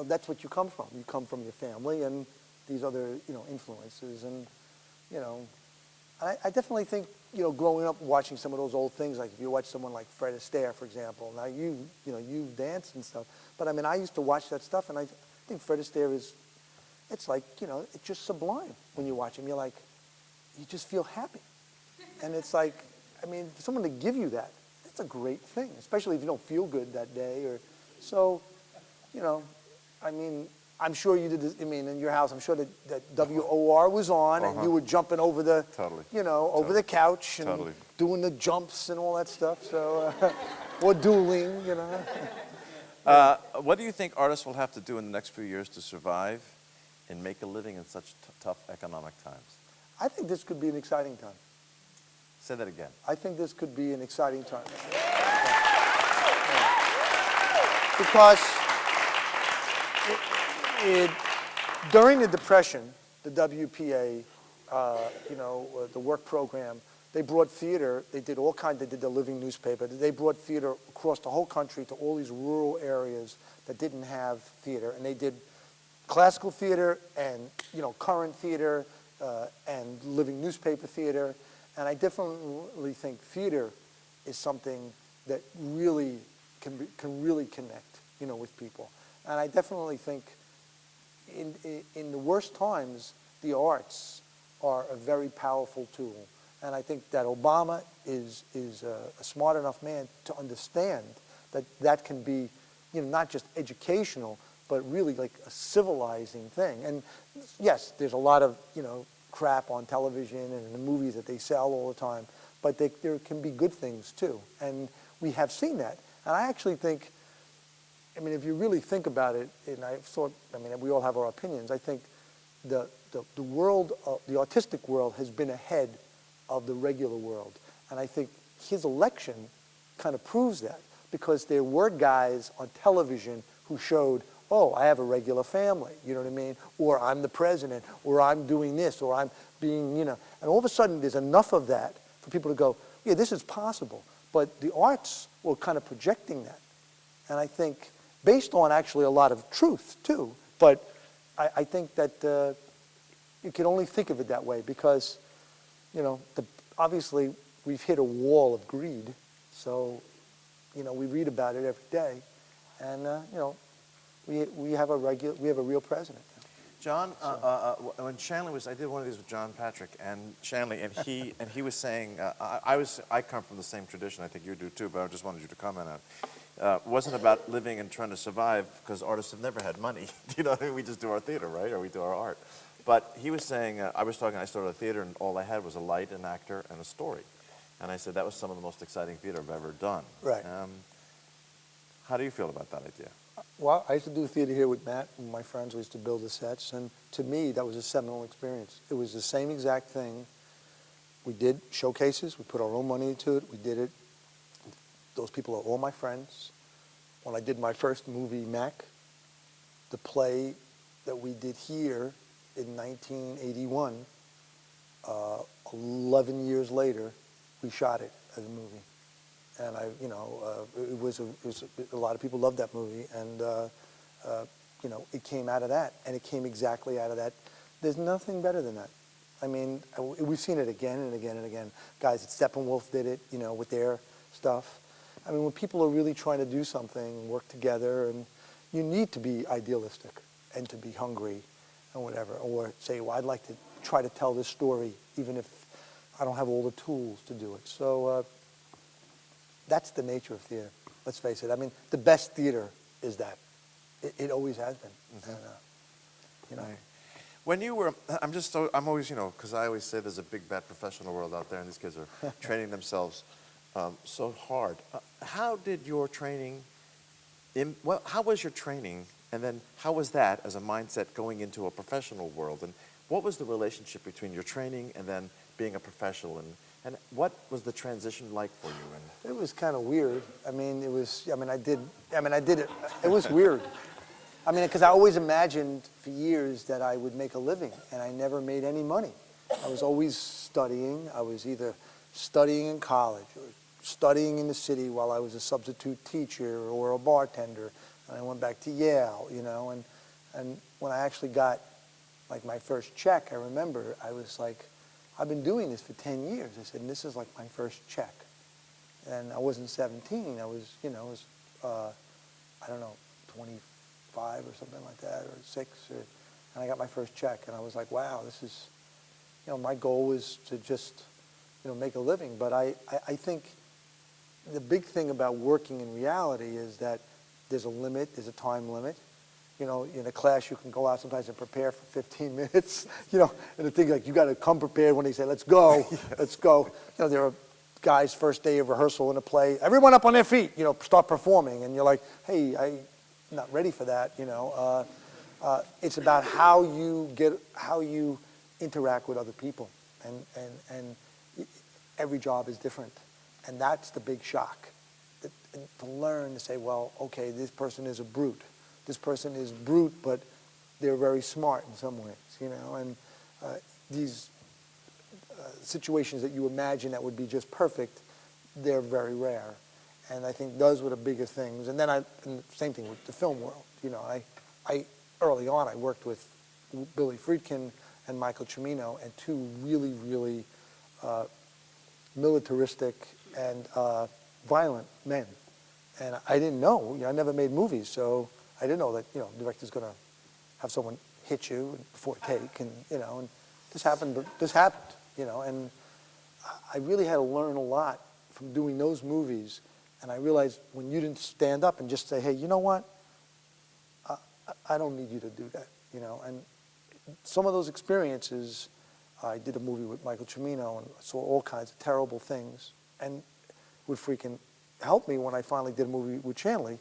B: that's what you come from. You come from your family and these other, influences. And, I definitely think, growing up watching some of those old things, like if you watch someone like Fred Astaire, for example, now you dance and stuff. But I mean, I used to watch that stuff, and I think Fred Astaire it's like, it's just sublime when you watch him. You're like, you just feel happy. And it's like, I mean, for someone to give you that, that's a great thing, especially if you don't feel good that day. So, I mean, I'm sure you did this, in your house, I'm sure that WOR was on, and you were jumping over the, over the couch and doing the jumps and all that stuff, so, or dueling,
A: What do you think artists will have to do in the next few years to survive and make a living in such tough economic times?
B: I think this could be an exciting time.
A: Say that again.
B: I think this could be an exciting time. Because during the Depression, the WPA, the work program, they brought theater, they did the living newspaper, they brought theater across the whole country to all these rural areas that didn't have theater, and they did classical theater and, current theater and living newspaper theater, and I definitely think theater is something that really can really connect, with people. And I definitely think in the worst times, the arts are a very powerful tool. And I think that Obama is a smart enough man to understand that can be, not just educational, but really like a civilizing thing. And yes, there's a lot of, crap on television and in the movies that they sell all the time, but there can be good things too. And we have seen that. And I actually think, if you really think about it, and we all have our opinions, I think the world, the artistic world has been ahead of the regular world. And I think his election kind of proves that, because there were guys on television who showed, oh, I have a regular family, you know what I mean? Or I'm the president, or I'm doing this, or I'm being, and all of a sudden there's enough of that for people to go, yeah, this is possible. But the arts were kind of projecting that. And I think, based on actually a lot of truth too, but I think that you can only think of it that way because, obviously we've hit a wall of greed. So, we read about it every day. And, we have a real president.
A: John, when Shanley was, I did one of these with John Patrick and Shanley, and he was saying, I come from the same tradition, I think you do too, but I just wanted you to comment on it. It wasn't about living and trying to survive, because artists have never had money. You know, we just do our theater, right, or we do our art. But he was saying, I started a theater, and all I had was a light, an actor, and a story. And I said, that was some of the most exciting theater I've ever done.
B: Right.
A: How do you feel about that idea?
B: Well, I used to do theater here with Matt and my friends. We used to build the sets, and to me, that was a seminal experience. It was the same exact thing. We did showcases. We put our own money into it. We did it. Those people are all my friends. When I did my first movie, Mac, the play that we did here in 1981, 11 years later, we shot it as a movie. And it was a lot of people loved that movie, and it came out of that, and it came exactly out of that. There's nothing better than that. I mean, we've seen it again and again and again. Guys at Steppenwolf did it, with their stuff. I mean, when people are really trying to do something, work together, and you need to be idealistic and to be hungry and whatever, or say, well, I'd like to try to tell this story, even if I don't have all the tools to do it. So. That's the nature of theater. Let's face it. I mean, the best theater is that. It always has been. Mm-hmm. And,
A: When you were, I'm always, because I always say there's a big bad professional world out there, and these kids are training themselves so hard. How did your training? How was your training, and then how was that as a mindset going into a professional world? And what was the relationship between your training and then being a professional? And what was the transition like for you?
B: it was kind of weird. I mean, I did it. It was weird. I mean, because I always imagined for years that I would make a living, and I never made any money. I was always studying. I was either studying in college or studying in the city while I was a substitute teacher or a bartender. And I went back to Yale, and when I actually got like my first check, I remember I was like, I've been doing this for 10 years. I said, and this is like my first check. And I wasn't 17. I was, I don't know, 25 or something like that, or 6. And I got my first check. And I was like, wow, this is, my goal was to just, make a living. But I think the big thing about working in reality is that there's a limit, there's a time limit. In a class, you can go out sometimes and prepare for 15 minutes, and the thing like you got to come prepared when they say, let's go, let's go. There are guys, first day of rehearsal in a play, everyone up on their feet, start performing. And you're like, hey, I'm not ready for that, It's about how you interact with other people. And every job is different. And that's the big shock. To learn to say, well, okay, this person is a brute. This person is brute, but they're very smart in some ways, and these situations that you imagine that would be just perfect, they're very rare. And I think those were the bigger things. And then and same thing with the film world. I early on, I worked with Billy Friedkin and Michael Cimino, and two really, really militaristic and violent men. And I didn't know, I never made movies, so I didn't know that, the director's going to have someone hit you before a take, and, and this happened, and I really had to learn a lot from doing those movies, and I realized when you didn't stand up and just say, hey, you know what, I don't need you to do that, and some of those experiences, I did a movie with Michael Cimino, and I saw all kinds of terrible things, and would freaking help me when I finally did a movie with Shanley,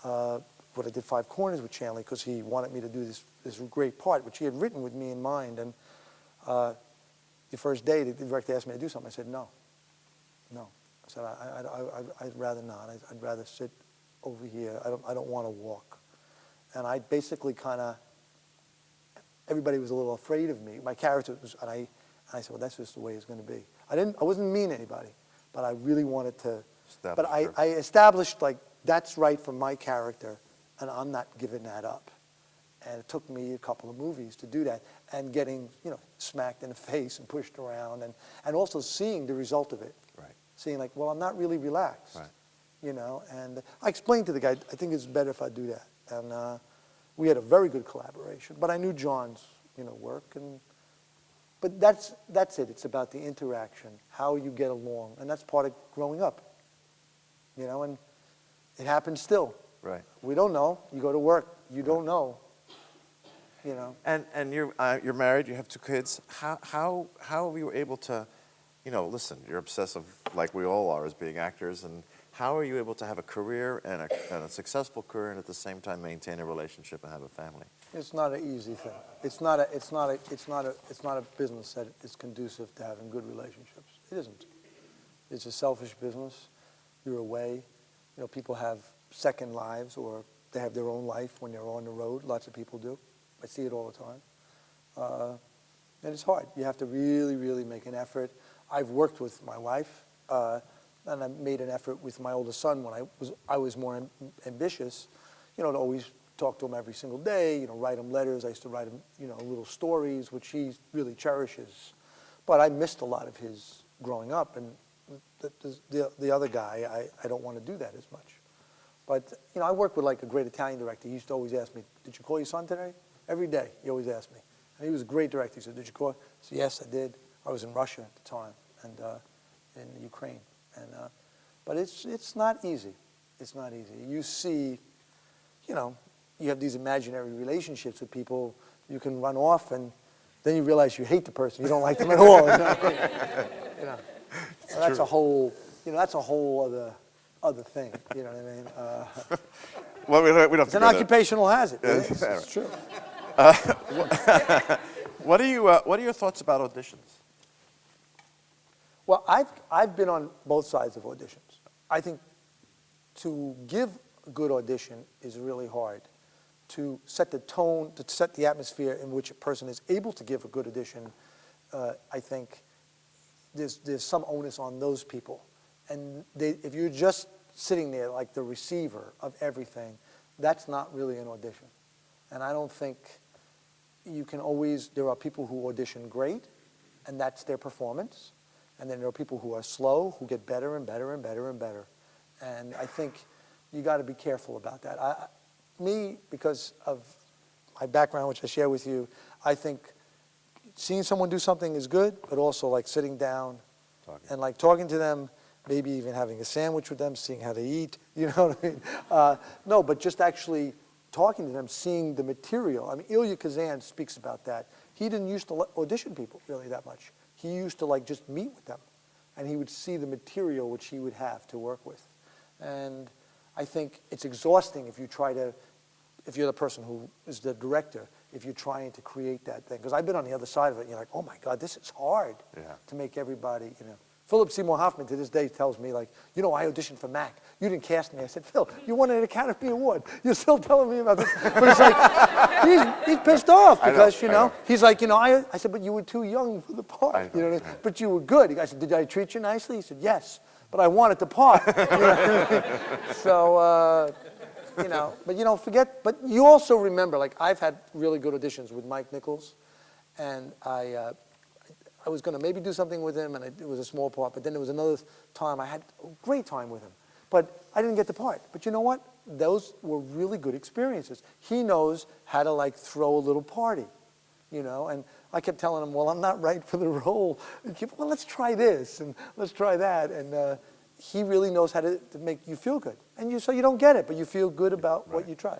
B: I did 5 Corners with Shanley because he wanted me to do this great part, which he had written with me in mind. And the first day, the director asked me to do something. I said, no. I said, I'd rather not. I'd rather sit over here. I don't want to walk. And I basically everybody was a little afraid of me. My character was, and I said, well, that's just the way it's going to be. I wasn't mean to anybody, but I really wanted to. But I established, like, that's right for my character, and I'm not giving that up. And it took me a couple of movies to do that, and getting, smacked in the face and pushed around, and also seeing the result of it.
A: Right.
B: Seeing like, well, I'm not really relaxed.
A: Right.
B: And I explained to the guy, I think it's better if I do that. And We had a very good collaboration, but I knew John's, work, but that's it. It's about the interaction, how you get along, and that's part of growing up, and it happens still.
A: Right.
B: We don't know. You go to work, you don't know,
A: And you're married, you have 2 kids. How were you able to, listen, you're obsessive like we all are as being actors, and how are you able to have a career and a successful career and at the same time maintain a relationship and have a family?
B: It's not an easy thing. It's not a business that is conducive to having good relationships. It isn't. It's a selfish business. You're away. People have second lives, or they have their own life when they're on the road. Lots of people do. I see it all the time. And it's hard. You have to really, really make an effort. I've worked with my wife, and I made an effort with my oldest son when I was more ambitious, to always talk to him every single day, write him letters. I used to write him, little stories, which he really cherishes. But I missed a lot of his growing up, and the other guy, I don't want to do that as much. But, I worked with like a great Italian director. He used to always ask me, "Did you call your son today?" Every day, he always asked me. And he was a great director. He said, "Did you call?" I said, "Yes, I did." I was in Russia at the time, and in Ukraine. But it's not easy. It's not easy. You see, you have these imaginary relationships with people. You can run off, and then you realize you hate the person. You don't like them at all. So that's a whole, that's a whole other thing. You know what I mean?
A: Well, we don't have
B: It's
A: to
B: an
A: go there.
B: occupational hazard. It's true.
A: What are your thoughts about auditions?
B: Well, I've been on both sides of auditions. I think to give a good audition is really hard. To set the tone, to set the atmosphere in which a person is able to give a good audition, I think there's some onus on those people. And if you're just sitting there like the receiver of everything, that's not really an audition. And I don't think you can always, there are people who audition great, and that's their performance. And then there are people who are slow, who get better and better and better and better. And I think you got to be careful about that. Because of my background, which I share with you, I think seeing someone do something is good, but also like sitting down and like talking to them, maybe even having a sandwich with them, seeing how they eat, you know what I mean? No, but just actually talking to them, seeing the material. I mean, Ilya Kazan speaks about that. He didn't used to audition people really that much. He used to like just meet with them, and he would see the material which he would have to work with. And I think it's exhausting if you're the person who is the director, if you're trying to create that thing. Because I've been on the other side of it, and you're like, oh my God, this is hard to make everybody, Philip Seymour Hoffman to this day tells me, like, I auditioned for Mac. You didn't cast me. I said, Phil, you won an Academy Award. You're still telling me about this. But it's like, he's pissed off because, he's like, I said, but you were too young for the part. But you were good. I said, did I treat you nicely? He said, yes, but I wanted the part. So, but you also remember, like, I've had really good auditions with Mike Nichols, and I was going to maybe do something with him, and it was a small part, but then there was another time I had a great time with him. But I didn't get the part. But you know what? Those were really good experiences. He knows how to, like, throw a little party, and I kept telling him, well, I'm not right for the role. Well, let's try this, and let's try that, and he really knows how to make you feel good. And so you don't get it, but you feel good about what you tried.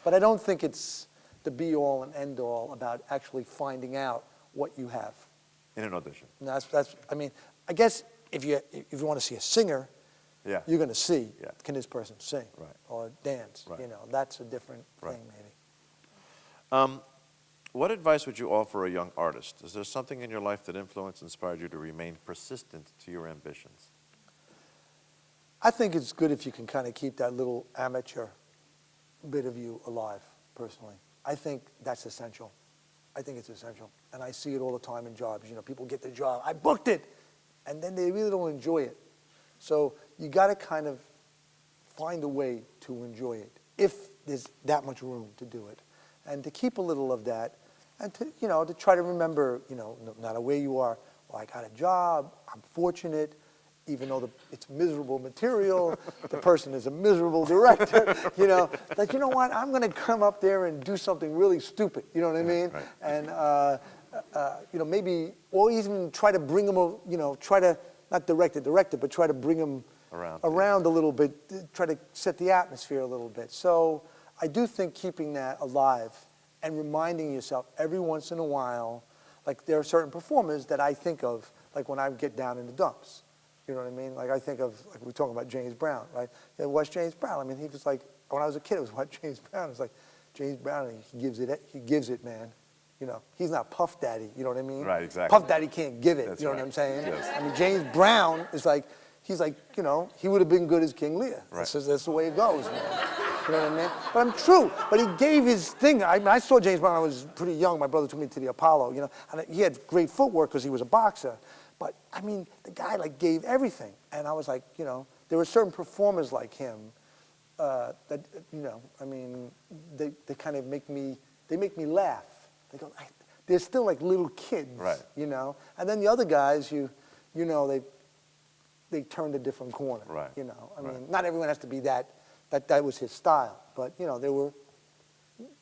B: But I don't think it's the be-all and end-all about actually finding out what you have.
A: In an audition.
B: And I guess if you want to see a singer, you're going to see, can this person sing or dance?
A: Right.
B: That's a different thing maybe.
A: What advice would you offer a young artist? Is there something in your life that influenced, inspired you to remain persistent to your ambitions?
B: I think it's good if you can kind of keep that little amateur bit of you alive, personally. I think that's essential. I think it's essential. And I see it all the time in jobs. People get the job, I booked it, and then they really don't enjoy it. So you got to kind of find a way to enjoy it, if there's that much room to do it. And to keep a little of that, and to try to remember, no matter where you are, well, I got a job, I'm fortunate. even though it's miserable material, the person is a miserable director, you know, like, you know what, I'm going to come up there and do something really stupid, you know what I mean?
A: Right.
B: And, you know, maybe, or even try to bring them, you know, try to, not direct the director, but try to bring them around a little bit, try to set the atmosphere a little bit. So I do think keeping that alive and reminding yourself every once in a while, like there are certain performers that I think of, like when I get down in the dumps. You know what I mean? Like I think of, like we're talking about James Brown, right? Yeah, watch James Brown. I mean, he was like, when I was a kid, it was watch James Brown. It was like, James Brown, he gives it, man. You know, he's not Puff Daddy, you know what I mean?
A: Right, exactly.
B: Puff Daddy can't give it,
A: That's
B: you know
A: right.
B: what I'm saying?
A: Yes.
B: I mean, James Brown is like, he's like, you know, he would have been good as King Lear.
A: Right.
B: That's the way it goes, man. You know what I mean? But I'm true. But he gave his thing. I saw James Brown when I was pretty young. My brother took me to the Apollo, you know, and he had great footwork because he was a boxer. But, I mean, the guy, like, gave everything. And I was like, you know, there were certain performers like him that, you know, I mean, they kind of make me laugh. They go, they're still like little kids,
A: Right.
B: you know? And then the other guys, you know, they turned a different corner,
A: Right.
B: you know? I
A: Right.
B: mean, not everyone has to be that was his style. But, you know,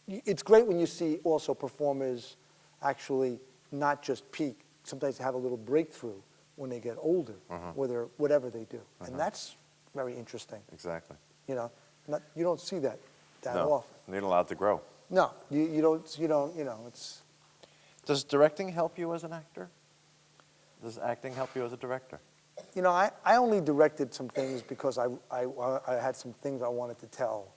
B: it's great when you see also performers actually not just peak. Sometimes they have a little breakthrough when they get older, whatever they do. And that's very interesting.
A: Exactly.
B: You know, you don't see that
A: No,
B: often.
A: they're allowed to grow.
B: No, you don't, you know, it's...
A: Does directing help you as an actor? Does acting help you as a director?
B: You know, I only directed some things because I had some things I wanted to tell.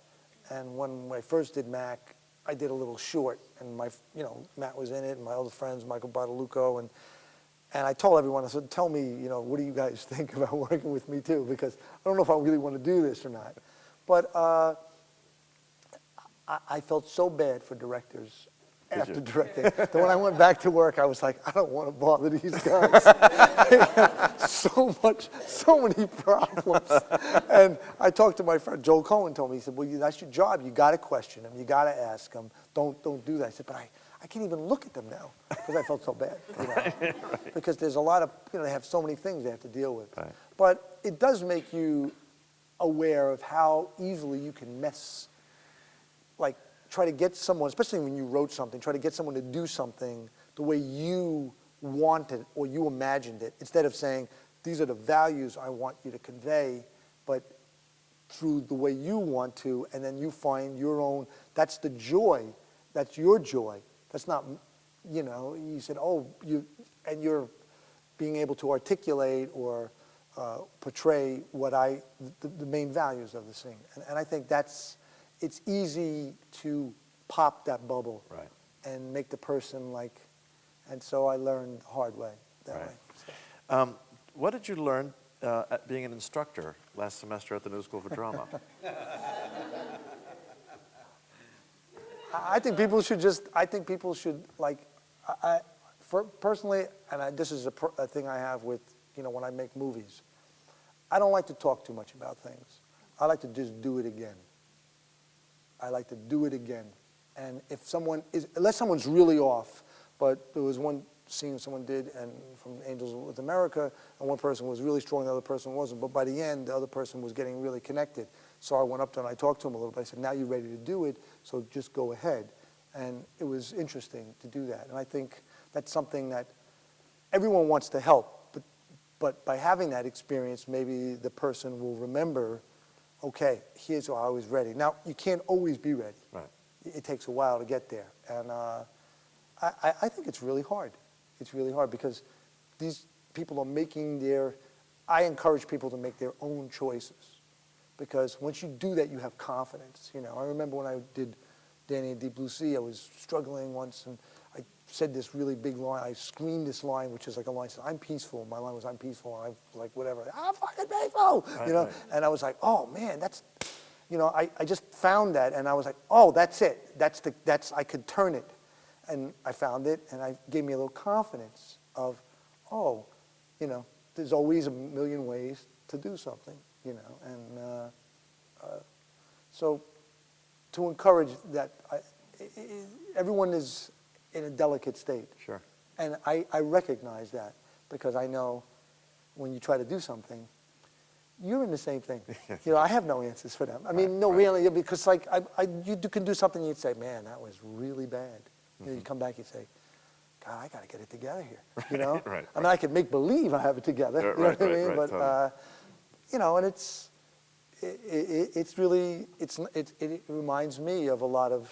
B: And when I first did Mac, I did a little short, and you know, Matt was in it, and my other friends, Michael Bartolucco, and I told everyone, I said, tell me, you know, what do you guys think about working with me too? Because I don't know if I really want to do this or not. But I felt so bad for directors after directing that when I went back to work, I was like, I don't want to bother these guys. They have so many problems. And I talked to my friend, Joel Cohen told me, he said, well, that's your job. You got to question them. You got to ask them. Don't do that. I said, but I can't even look at them now because I felt so bad. You know? Right. Because there's a lot of, you know, they have so many things they have to deal with.
A: Right.
B: But it does make you aware of how easily you can mess, like try to get someone, especially when you wrote something, try to get someone to do something the way you wanted or you imagined it, instead of saying, these are the values I want you to convey, but through the way you want to, and then you find your own, that's the joy, that's your joy. That's not, you know, you said, oh, and you're being able to articulate or portray what the main values of the scene. And I think it's easy to pop that bubble and make the person like, and so I learned the hard way that way. So.
A: What did you learn at being an instructor last semester at the New School for Drama?
B: I think people should like, personally, and this is a thing I have with, you know, when I make movies, I don't like to talk too much about things. I like to just do it again. I like to do it again. And if someone is, unless someone's really off, but there was one scene someone did and from Angels with America, and one person was really strong, the other person wasn't, but by the end, the other person was getting really connected. So I went up to him and I talked to him a little bit. I said, now you're ready to do it, so just go ahead. And it was interesting to do that. And I think that's something that everyone wants to help, but by having that experience, maybe the person will remember, okay, here's why I was ready. Now, you can't always be ready.
A: Right.
B: It takes a while to get there. And I think it's really hard. It's really hard because these people are making I encourage people to make their own choices. Because once you do that, you have confidence. You know, I remember when I did Danny and Deep Blue Sea, I was struggling once, and I said this really big line. I screamed this line, which is like a line that said, I'm peaceful. My line was, I'm peaceful. And I was like, whatever. I'm fucking peaceful!
A: Right,
B: you know?
A: right.
B: And I was like, oh, man, that's, you know, I just found that, and I was like, oh, that's it. I could turn it. And I found it, and it gave me a little confidence of, oh, you know, there's always a million ways to do something, you know. And so to encourage that, everyone is in a delicate state.
A: Sure.
B: And I recognize that because I know when you try to do something, you're in the same thing. I have no answers for them. I mean, no, really, because like you can do something, you'd say, man, that was really bad. You come back, you say, God, I got to get it together here.
A: Right.
B: I mean, I can make believe I have it together. You know what I mean? But totally. And it's really it reminds me of a lot of,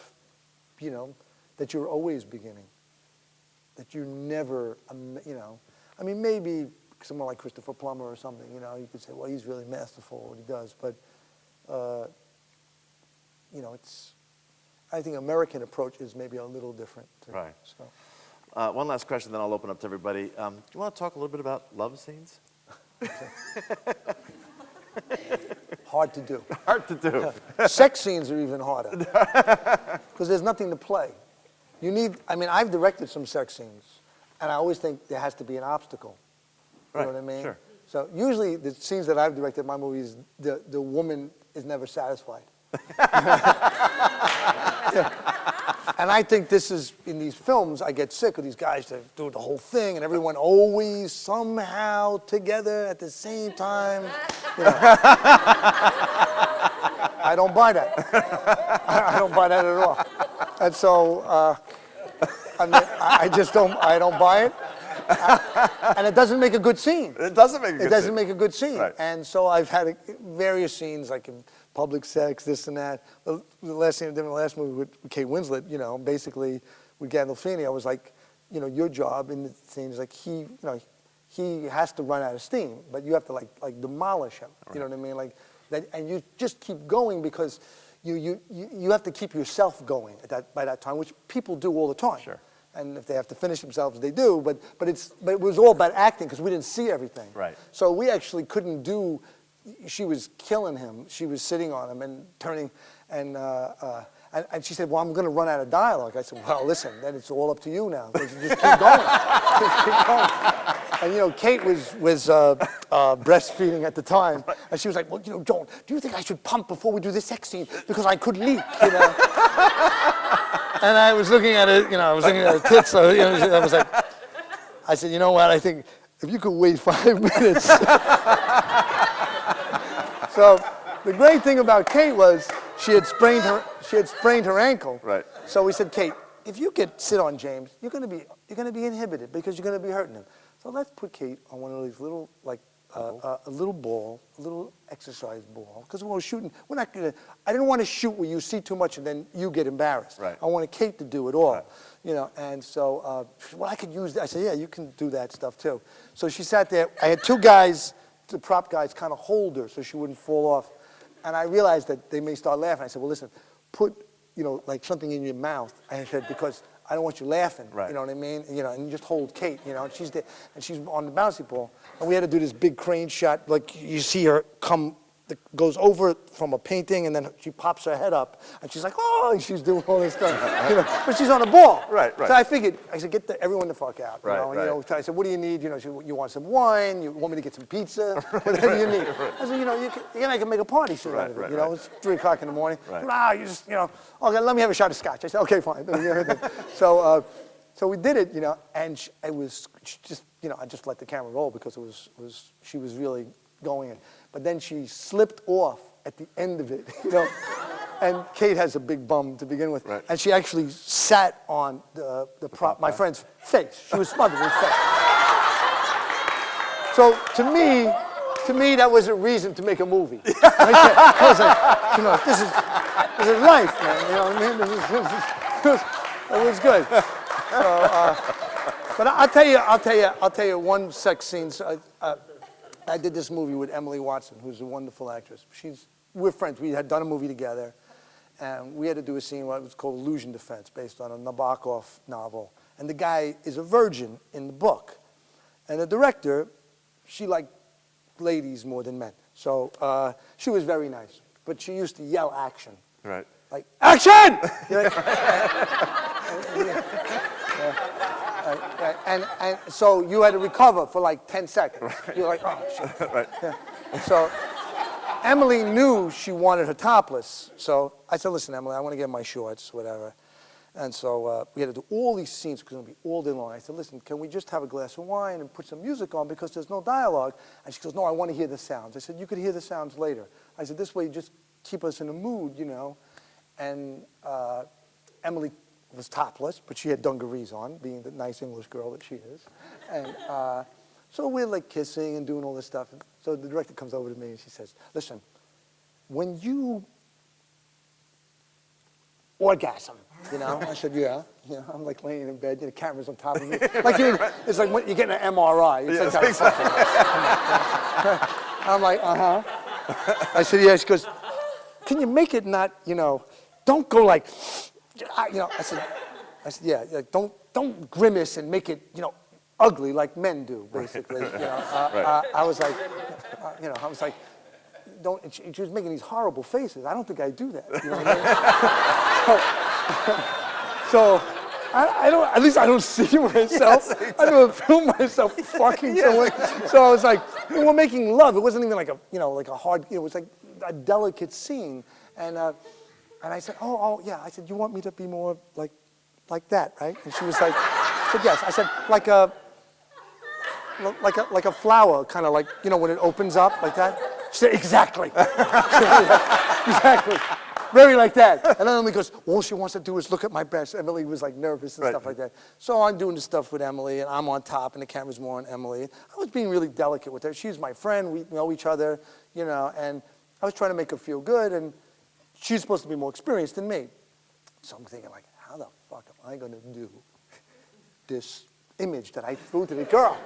B: that you're always beginning, that you're never, I mean, maybe someone like Christopher Plummer or something, you could say, well, he's really masterful at what he does, but, I think American approach is maybe a little different. Too,
A: right.
B: So.
A: One last question, then I'll open up to everybody. Do you want to talk a little bit about love scenes?
B: Hard to do.
A: Hard to do.
B: Sex scenes are even harder because there's nothing to play. I've directed some sex scenes, and I always think there has to be an obstacle. You know what I mean?
A: Sure.
B: So usually the scenes that I've directed in my movies, the woman is never satisfied. And I think this is, in these films, I get sick of these guys that do the whole thing, and everyone always somehow together at the same time. I don't buy that. I don't buy that at all. And so, I don't buy it. And it doesn't make a good scene.
A: It doesn't make a good scene.
B: It doesn't make a good scene.
A: Right.
B: And so I've had various scenes, like in public sex, this and that. The last scene I did in the last movie with Kate Winslet, basically with Gandolfini, I was like, your job in the scene is like he has to run out of steam, but you have to like demolish him. Right. You know what I mean? Like that, and you just keep going because you have to keep yourself going by that time, which people do all the time.
A: Sure.
B: And if they have to finish themselves, they do. But it was all about acting because we didn't see everything.
A: Right.
B: So we actually couldn't do. She was killing him. She was sitting on him and turning, and she said, "Well, I'm going to run out of dialogue." I said, "Well, listen, then it's all up to you now. Just keep going, just keep going." And Kate was breastfeeding at the time, and she was like, "Well, Joan, do you think I should pump before we do this sex scene because I could leak?" And I was looking at it, I was looking at her tits, so, I was like, I said, you know what, I think if you could wait 5 minutes. So the great thing about Kate was she had sprained her ankle.
A: Right.
B: So we said, Kate, if you sit on James, you're going to be inhibited because you're going to be hurting him. So let's put Kate on one of these little, a little ball, a little exercise ball, because when we're shooting, I didn't want to shoot where you see too much and then you get embarrassed.
A: Right.
B: I wanted Kate to do it all,
A: right.
B: And so, I could use that. I said, yeah, you can do that stuff too. So she sat there. I had two guys, the prop guys, kind of hold her so she wouldn't fall off. And I realized that they may start laughing. I said, well, listen, put, like something in your mouth. I said, because I don't want you laughing,
A: right.
B: You know what I mean? And you just hold Kate, and she's there, and she's on the bouncy ball. And we had to do this big crane shot, like you see her come, goes over from a painting, and then she pops her head up, and she's like, oh, and she's doing all this stuff, but she's on a ball.
A: Right.
B: So I figured, I said, get everyone the fuck out,
A: right,
B: And, I said, what do you need? You want some wine? You want me to get some pizza? Whatever you need. Right. I said, I can make a party scene out of it. It's 3 o'clock in the morning.
A: Right.
B: You just, okay, let me have a shot of scotch. I said, okay, fine. So we did it, and it was just, I just let the camera roll because she was really going in. But then she slipped off at the end of it, And Kate has a big bum to begin with,
A: right.
B: And she actually sat on the prop, my friend's face. She was smothered in his face. So to me, that was a reason to make a movie. I was like, this is life, man. You know what I mean? It was good. So, but I'll tell you one sex scene. I did this movie with Emily Watson, who's a wonderful actress. We're friends. We had done a movie together, and we had to do a scene what was called Illusion Defense, based on a Nabokov novel. And the guy is a virgin in the book, and the director, she liked ladies more than men. So she was very nice, but she used to yell action.
A: Right.
B: Like, action! And so you had to recover for like 10 seconds. Right. You're like, oh, shit.
A: Right.
B: Yeah. So Emily knew she wanted her topless. So I said, listen, Emily, I want to get my shorts, whatever. And so we had to do all these scenes because it was going to be all day long. I said, listen, can we just have a glass of wine and put some music on because there's no dialogue? And she goes, no, I want to hear the sounds. I said, you could hear the sounds later. I said, this way you just keep us in a mood, you know. And Emily was topless, but she had dungarees on, being the nice English girl that she is. And so we're like kissing and doing all this stuff. And so the director comes over to me and she says, listen, when you orgasm, you know? I said, yeah. You know, I'm like laying in bed, you know, the camera's on top of me. Like it's like when you're getting an MRI. It's like exactly. I'm like, uh-huh. I said, yeah. She goes, can you make it not, you know, don't go like, you know, I said, yeah, don't grimace and make it, you know, ugly like men do, basically. You know, I was like, you know, I was like, don't. And she was making these horrible faces. I don't think I do that. You know what I mean? so I don't. At least I don't see myself. Yes, exactly. I don't film myself fucking someone. So I was like, we're making love. It wasn't even like a, you know, like a hard. It was like a delicate scene. And I said, oh yeah. I said, you want me to be more like that, right? And she was like, I said, yes. I said, like a flower, kind of like, you know, when it opens up like that. She said, exactly. Exactly. Very like that. And then Emily goes, all she wants to do is look at my breasts. Emily was like nervous and stuff like that. So I'm doing the stuff with Emily, and I'm on top, and the camera's more on Emily. I was being really delicate with her. She's my friend. We know each other, you know, and I was trying to make her feel good, and she's supposed to be more experienced than me. So I'm thinking, like, how the fuck am I going to do this image that I threw to the girl?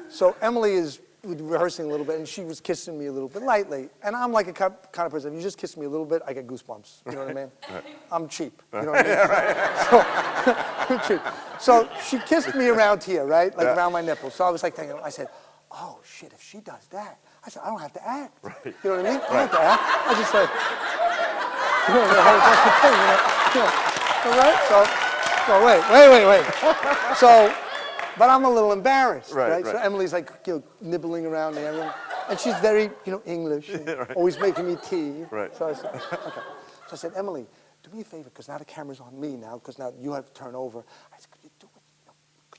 B: So Emily is rehearsing a little bit, and she was kissing me a little bit lightly. And I'm like a kind of person, if you just kiss me a little bit, I get goosebumps. You know what I mean? Right. I'm cheap. You know what I mean? So, I'm cheap. So she kissed me around here, right? Like around my nipple. So I was like thinking, I said, oh shit, if she does that, I said, I don't have to act. Right. You know what I mean? I don't have to act. I just say, you know, that's the thing, you know. All right? So wait. So, but I'm a little embarrassed, right? So Emily's like, you know, nibbling around there, and she's very, you know, English, and always making me tea. Right. So I said, okay. So I said, Emily, do me a favor, because now the camera's on me now, because now you have to turn over. I said, could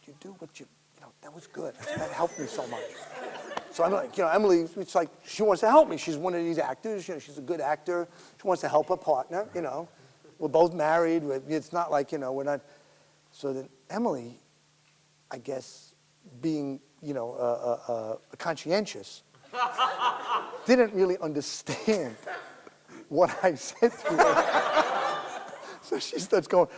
B: you do what you know, that was good. That helped me so much. So I'm like, you know, Emily, it's like, she wants to help me. She's one of these actors, you know, she's a good actor. She wants to help her partner, you know. We're both married. It's not like, you know, we're not. So then Emily, I guess, being, you know, conscientious, didn't really understand what I said to her. So she starts going,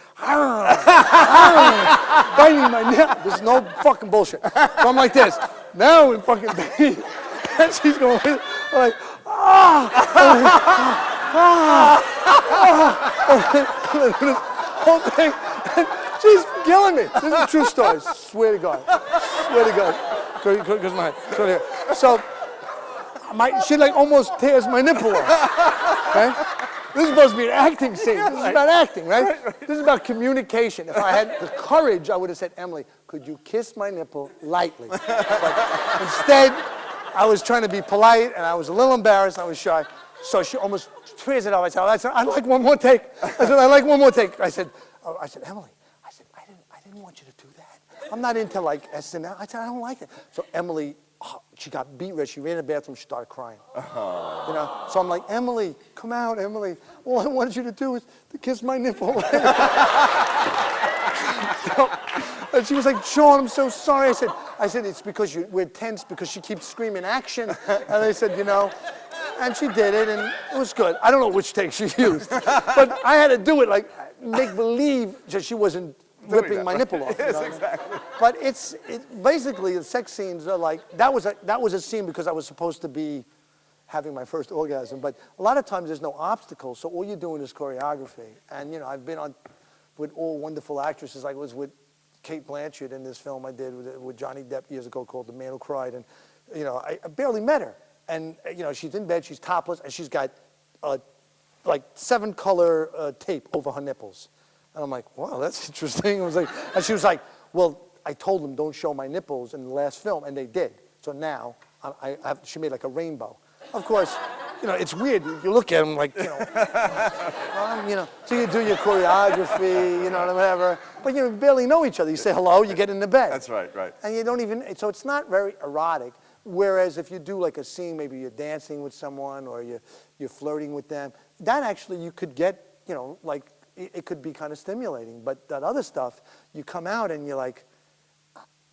B: biting my neck. There's no fucking bullshit. So I'm like this. Now we're fucking banging. And she's going, like, this whole thing. And she's killing me. This is a true story. Swear to God. Swear to God. Because my so she like almost tears my nipple off. Okay? This is supposed to be an acting scene. This is about acting, right? This is about communication. If I had the courage, I would have said, Emily, could you kiss my nipple lightly? But instead, I was trying to be polite, and I was a little embarrassed. I was shy. So she almost tears it off. I said, I'd like one more take. I said, I'd like one more take. I said, Emily, I didn't want you to do that. I'm not into like SNL. I said, I don't like it. So Emily, she got beat red. She ran in the bathroom. She started crying. You know. So I'm like, Emily, come out, Emily. All I wanted you to do is to kiss my nipple. So, and she was like, Sean, I'm so sorry. I said, it's because we're tense because she keeps screaming action. And I said, you know, and she did it, and it was good. I don't know which take she used, but I had to do it like make believe that she wasn't ripping my nipple off.
A: Yes,
B: you know?
A: exactly.
B: But it's basically the sex scenes are like that was a scene because I was supposed to be having my first orgasm. But a lot of times there's no obstacles, so all you're doing is choreography. And you know, I've been on with all wonderful actresses. I was with Kate Blanchett in this film I did with Johnny Depp years ago called The Man Who Cried, and you know, I barely met her. And you know, she's in bed, she's topless, and she's got like 7-color tape over her nipples. And I'm like, wow, that's interesting. I was like, and she was like, well, I told them don't show my nipples in the last film, and they did. So now she made like a rainbow. Of course, it's weird. You look at them like, so you do your choreography, whatever. But you barely know each other. You say hello, you get into bed.
A: That's right, right.
B: And you don't even, so it's not very erotic. Whereas if you do like a scene, maybe you're dancing with someone or you're flirting with them, that actually you could get, like, it could be kind of stimulating. But that other stuff, you come out and you're like,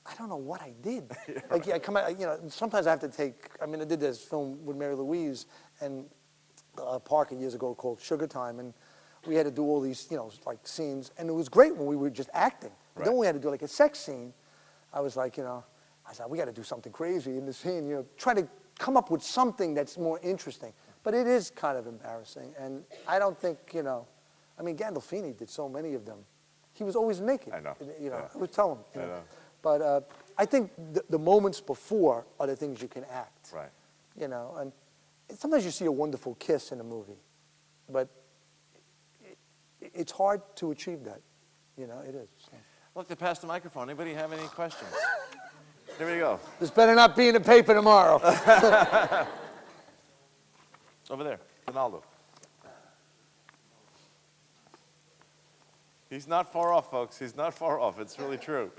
B: I don't know what I did. Like, I come out, sometimes I have to I did this film with Mary Louise and Parker years ago called Sugar Time, and we had to do all these, like scenes, and it was great when we were just acting. But then when we had to do like a sex scene, I was like, I said, we got to do something crazy in the scene, try to come up with something that's more interesting. But it is kind of embarrassing, and I don't think, Gandolfini did so many of them. He was always naked.
A: I know.
B: I would tell him.
A: I know.
B: But I think the moments before are the things you can act.
A: Right.
B: And sometimes you see a wonderful kiss in a movie, but it's hard to achieve that. It is. So.
A: Look, they passed the microphone. Anybody have any questions? There we go.
B: This better not be in the paper tomorrow.
A: Over there, Ronaldo. He's not far off, folks. He's not far off. It's really true.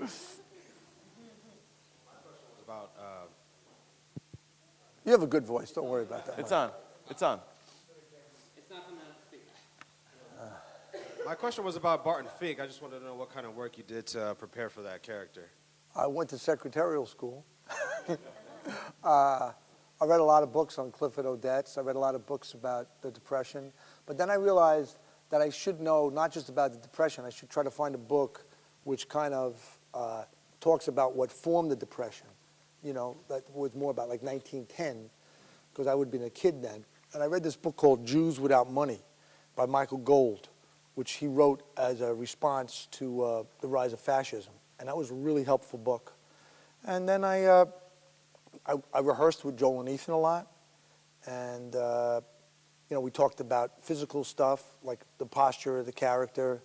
C: About
B: You have a good voice. Don't worry about that.
A: It's on. It's on.
C: it's not coming out to speak. My question was about Barton Fink. I just wanted to know what kind of work you did to prepare for that character.
B: I went to secretarial school. I read a lot of books on Clifford Odets. I read a lot of books about the Depression. But then I realized that I should know not just about the Depression. I should try to find a book which kind of talks about what formed the Depression. That was more about like 1910, because I would have been a kid then. And I read this book called Jews Without Money by Michael Gold, which he wrote as a response to the rise of fascism. And that was a really helpful book. And then I rehearsed with Joel and Ethan a lot. And, we talked about physical stuff, like the posture of the character,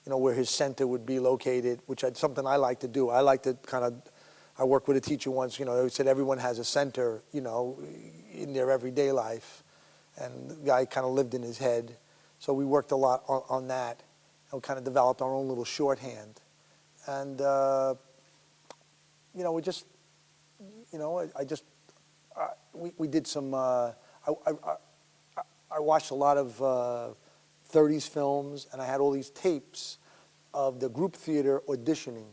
B: where his center would be located, which is something I like to do. I like to I worked with a teacher once, who said everyone has a center, in their everyday life. And the guy kind of lived in his head. So we worked a lot on that. And we kind of developed our own little shorthand. And, we just, we did some, I watched a lot of 30s films, and I had all these tapes of the group theater auditioning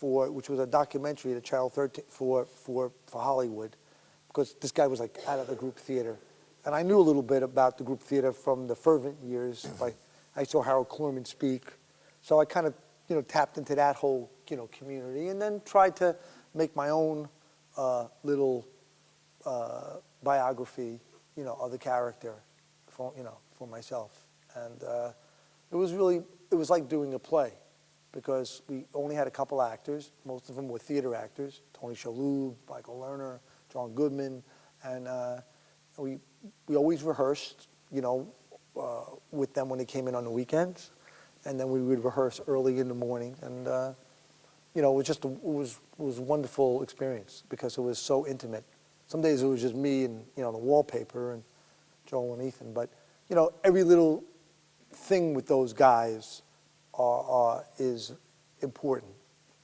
B: which was a documentary at Channel 13 for Hollywood, because this guy was like out of the group theater. And I knew a little bit about the group theater from the Fervent years. I saw Harold Clurman speak. So I kind of, tapped into that whole, community, and then tried to make my own little biography, of the character for myself. And it was like doing a play, because we only had a couple actors. Most of them were theater actors: Tony Shalhoub, Michael Lerner, John Goodman, and we always rehearsed, with them when they came in on the weekends, and then we would rehearse early in the morning, and it was a wonderful experience because it was so intimate. Some days it was just me and the wallpaper and Joel and Ethan, but every little thing with those guys is important.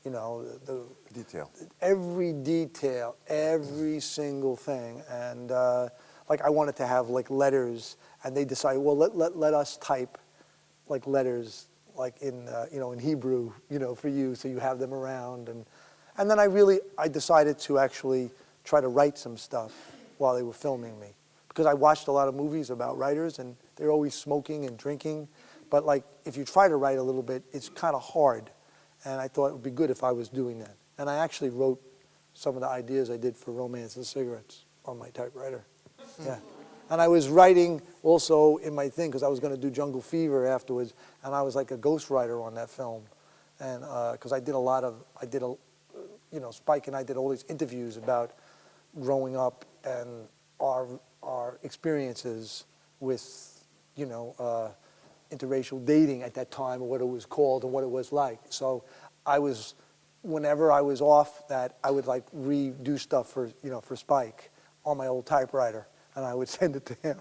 B: The
A: Detail.
B: Every detail, every single thing, and like I wanted to have like letters, and they decided, well, let us type like letters like in in Hebrew, for you, so you have them around, and then I decided to actually try to write some stuff while they were filming me, because I watched a lot of movies about writers, and they're always smoking and drinking. But like, if you try to write a little bit, it's kind of hard. And I thought it would be good if I was doing that. And I actually wrote some of the ideas I did for Romance and Cigarettes on my typewriter. Yeah. And I was writing also in my thing, because I was going to do Jungle Fever afterwards, and I was like a ghostwriter on that film. And because Spike and I did all these interviews about growing up and our experiences with, interracial dating at that time, or what it was called and what it was like. So whenever I was off that, I would like redo stuff for Spike on my old typewriter. and I would send it to him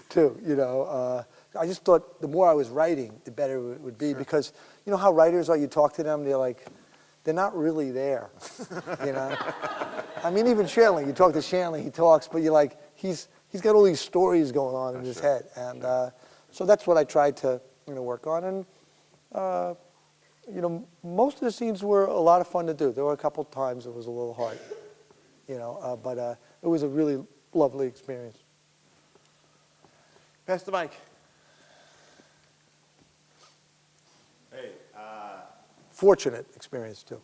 B: too, you know. I just thought the more I was writing, the better it would be, because you know how writers are, you talk to them, they're not really there, you know. I mean, even Shanley, you talk to Shanley, he talks, but you're like, he's got all these stories going on in his head, and so that's what I tried to, you know, work on. And you know, most of the scenes were a lot of fun to do. There were a couple times it was a little hard, you know, but it was a really lovely experience.
A: Pass the mic.
D: Hey,
B: Fortunate experience too.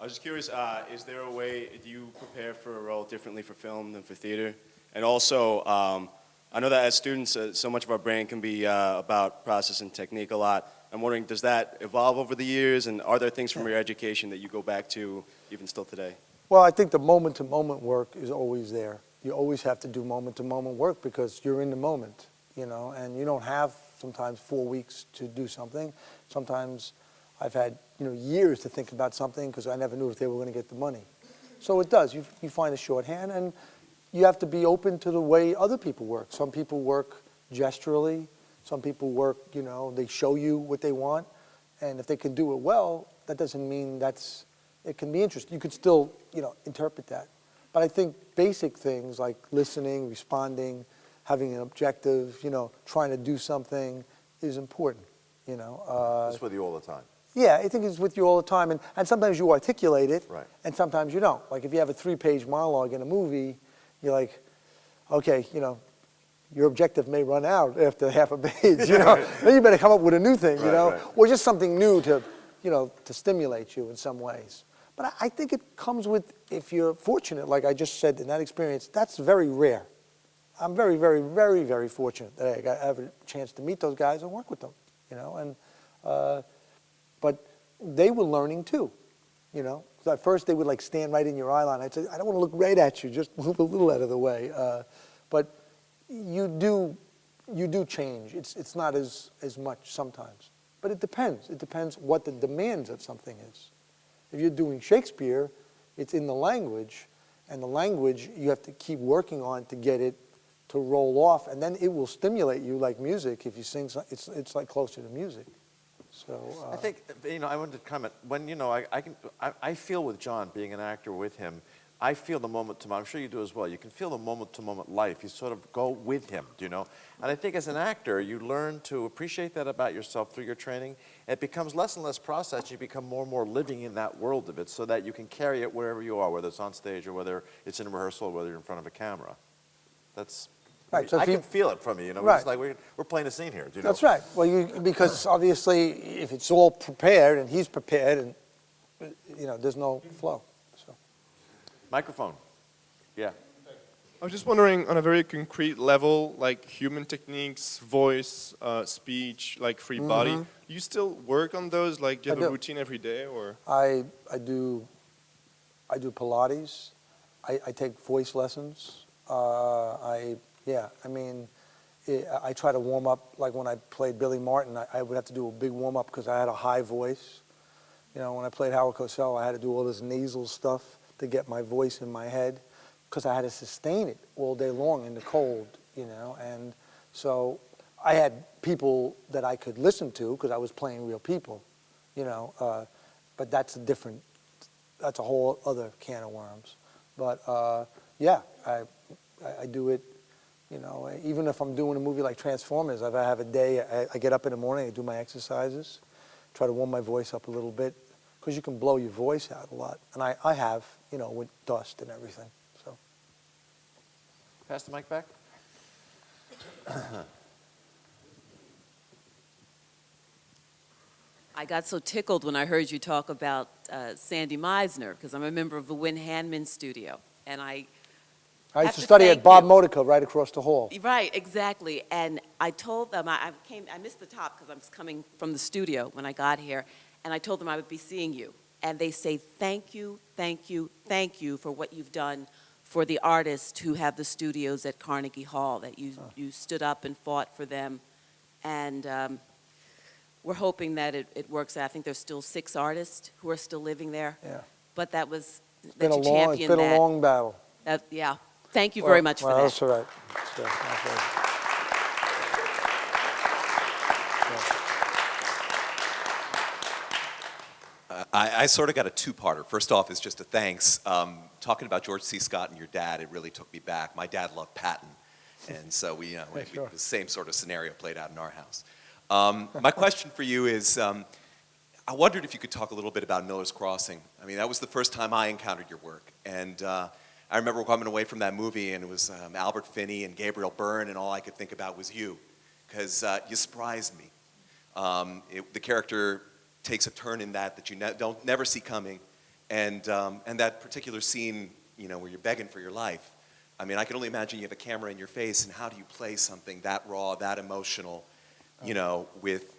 D: I was just curious, is there a way, do you prepare for a role differently for film than for theater? And also, I know that as students, so much of our brain can be about process and technique a lot. I'm wondering, does that evolve over the years, and are there things from your education that you go back to even still today?
B: Well, I think the moment-to-moment work is always there. You always have to do moment-to-moment work because you're in the moment, you know, and you don't have sometimes 4 weeks to do something. Sometimes I've had, you know, years to think about something because I never knew if they were going to get the money. So it does. You find a shorthand, and you have to be open to the way other people work. Some people work gesturally. Some people work, you know, they show you what they want. And if they can do it well, that doesn't mean it can be interesting. You could still, you know, interpret that. But I think basic things like listening, responding, having an objective, you know, trying to do something is important, you know.
A: It's with you all the time.
B: Yeah, I think it's with you all the time. And sometimes you articulate it,
A: Right.
B: and sometimes you don't. Like if you have a 3-page monologue in a movie, you're like, okay, you know, your objective may run out after half a page, you know. Then you better come up with a new thing, you know, or just something new to, you know, to stimulate you in some ways. But I think it comes with, if you're fortunate, like I just said in that experience, that's very rare. I'm very, very, very, very fortunate that I have a chance to meet those guys and work with them, you know. And but they were learning too, you know. So at first they would like stand right in your eye line. I'd say, I don't want to look right at you, just move a little out of the way. But you do change. It's not as much sometimes. But it depends. It depends what the demands of something is. If you're doing Shakespeare, it's in the language, and the language you have to keep working on to get it to roll off, and then it will stimulate you like music. If you sing, it's like closer to music. So
A: I think, you know, I wanted to comment. When, you know, I feel with John, being an actor with him, I feel the moment to moment. I'm sure you do as well. You can feel the moment to moment life. You sort of go with him, you know. And I think as an actor, you learn to appreciate that about yourself through your training. It becomes less and less process. You become more and more living in that world of it so that you can carry it wherever you are, whether it's on stage or whether it's in a rehearsal or whether you're in front of a camera. That's,
B: right, so
A: I
B: can
A: feel it from you, you know.
B: Right.
A: It's like we're playing a scene here, do you know?
B: That's right. Well, because obviously if it's all prepared and he's prepared, and you know, there's no flow. So.
A: Microphone. Yeah.
E: I was just wondering, on a very concrete level, like human techniques, voice, speech, like free body, do you still work on those? Like, do you have a routine every day, or?
B: I do Pilates. I take voice lessons. I try to warm up. Like when I played Billy Martin, I would have to do a big warm up because I had a high voice. You know, when I played Howard Cosell, I had to do all this nasal stuff to get my voice in my head, because I had to sustain it all day long in the cold, you know. And so I had people that I could listen to because I was playing real people, you know. But that's a whole other can of worms. But yeah, I do it, you know. Even if I'm doing a movie like Transformers, if I have a day, I get up in the morning, I do my exercises, try to warm my voice up a little bit, because you can blow your voice out a lot. And I have, you know, with dust and everything. So.
A: Pass the mic back.
F: I got so tickled when I heard you talk about Sandy Meisner, because I'm a member of the Wynn Handman studio, and I
B: used to study at Bob Modica right across the hall.
F: Right, exactly. And I told them, I missed the top because I was coming from the studio when I got here, and I told them I would be seeing you. And they say, thank you, thank you, thank you for what you've done for the artists who have the studios at Carnegie Hall, that you stood up and fought for them. And we're hoping that it works out. I think there's still 6 artists who are still living there.
B: Yeah.
F: But that was,
B: It's been a long battle.
F: Yeah. Thank you very much for
B: Well,
F: that.
B: that's all right. That's all right.
G: I sort of got a two-parter. First off is just a thanks. Talking about George C. Scott and your dad, it really took me back. My dad loved Patton, and so the same sort of scenario played out in our house. My question for you is, I wondered if you could talk a little bit about Miller's Crossing. I mean, that was the first time I encountered your work, and I remember coming away from that movie, and it was Albert Finney and Gabriel Byrne, and all I could think about was you, because you surprised me. The character takes a turn in that you don't never see coming, and that particular scene, where you're begging for your life. I mean, I can only imagine you have a camera in your face, and how do you play something that raw, that emotional, with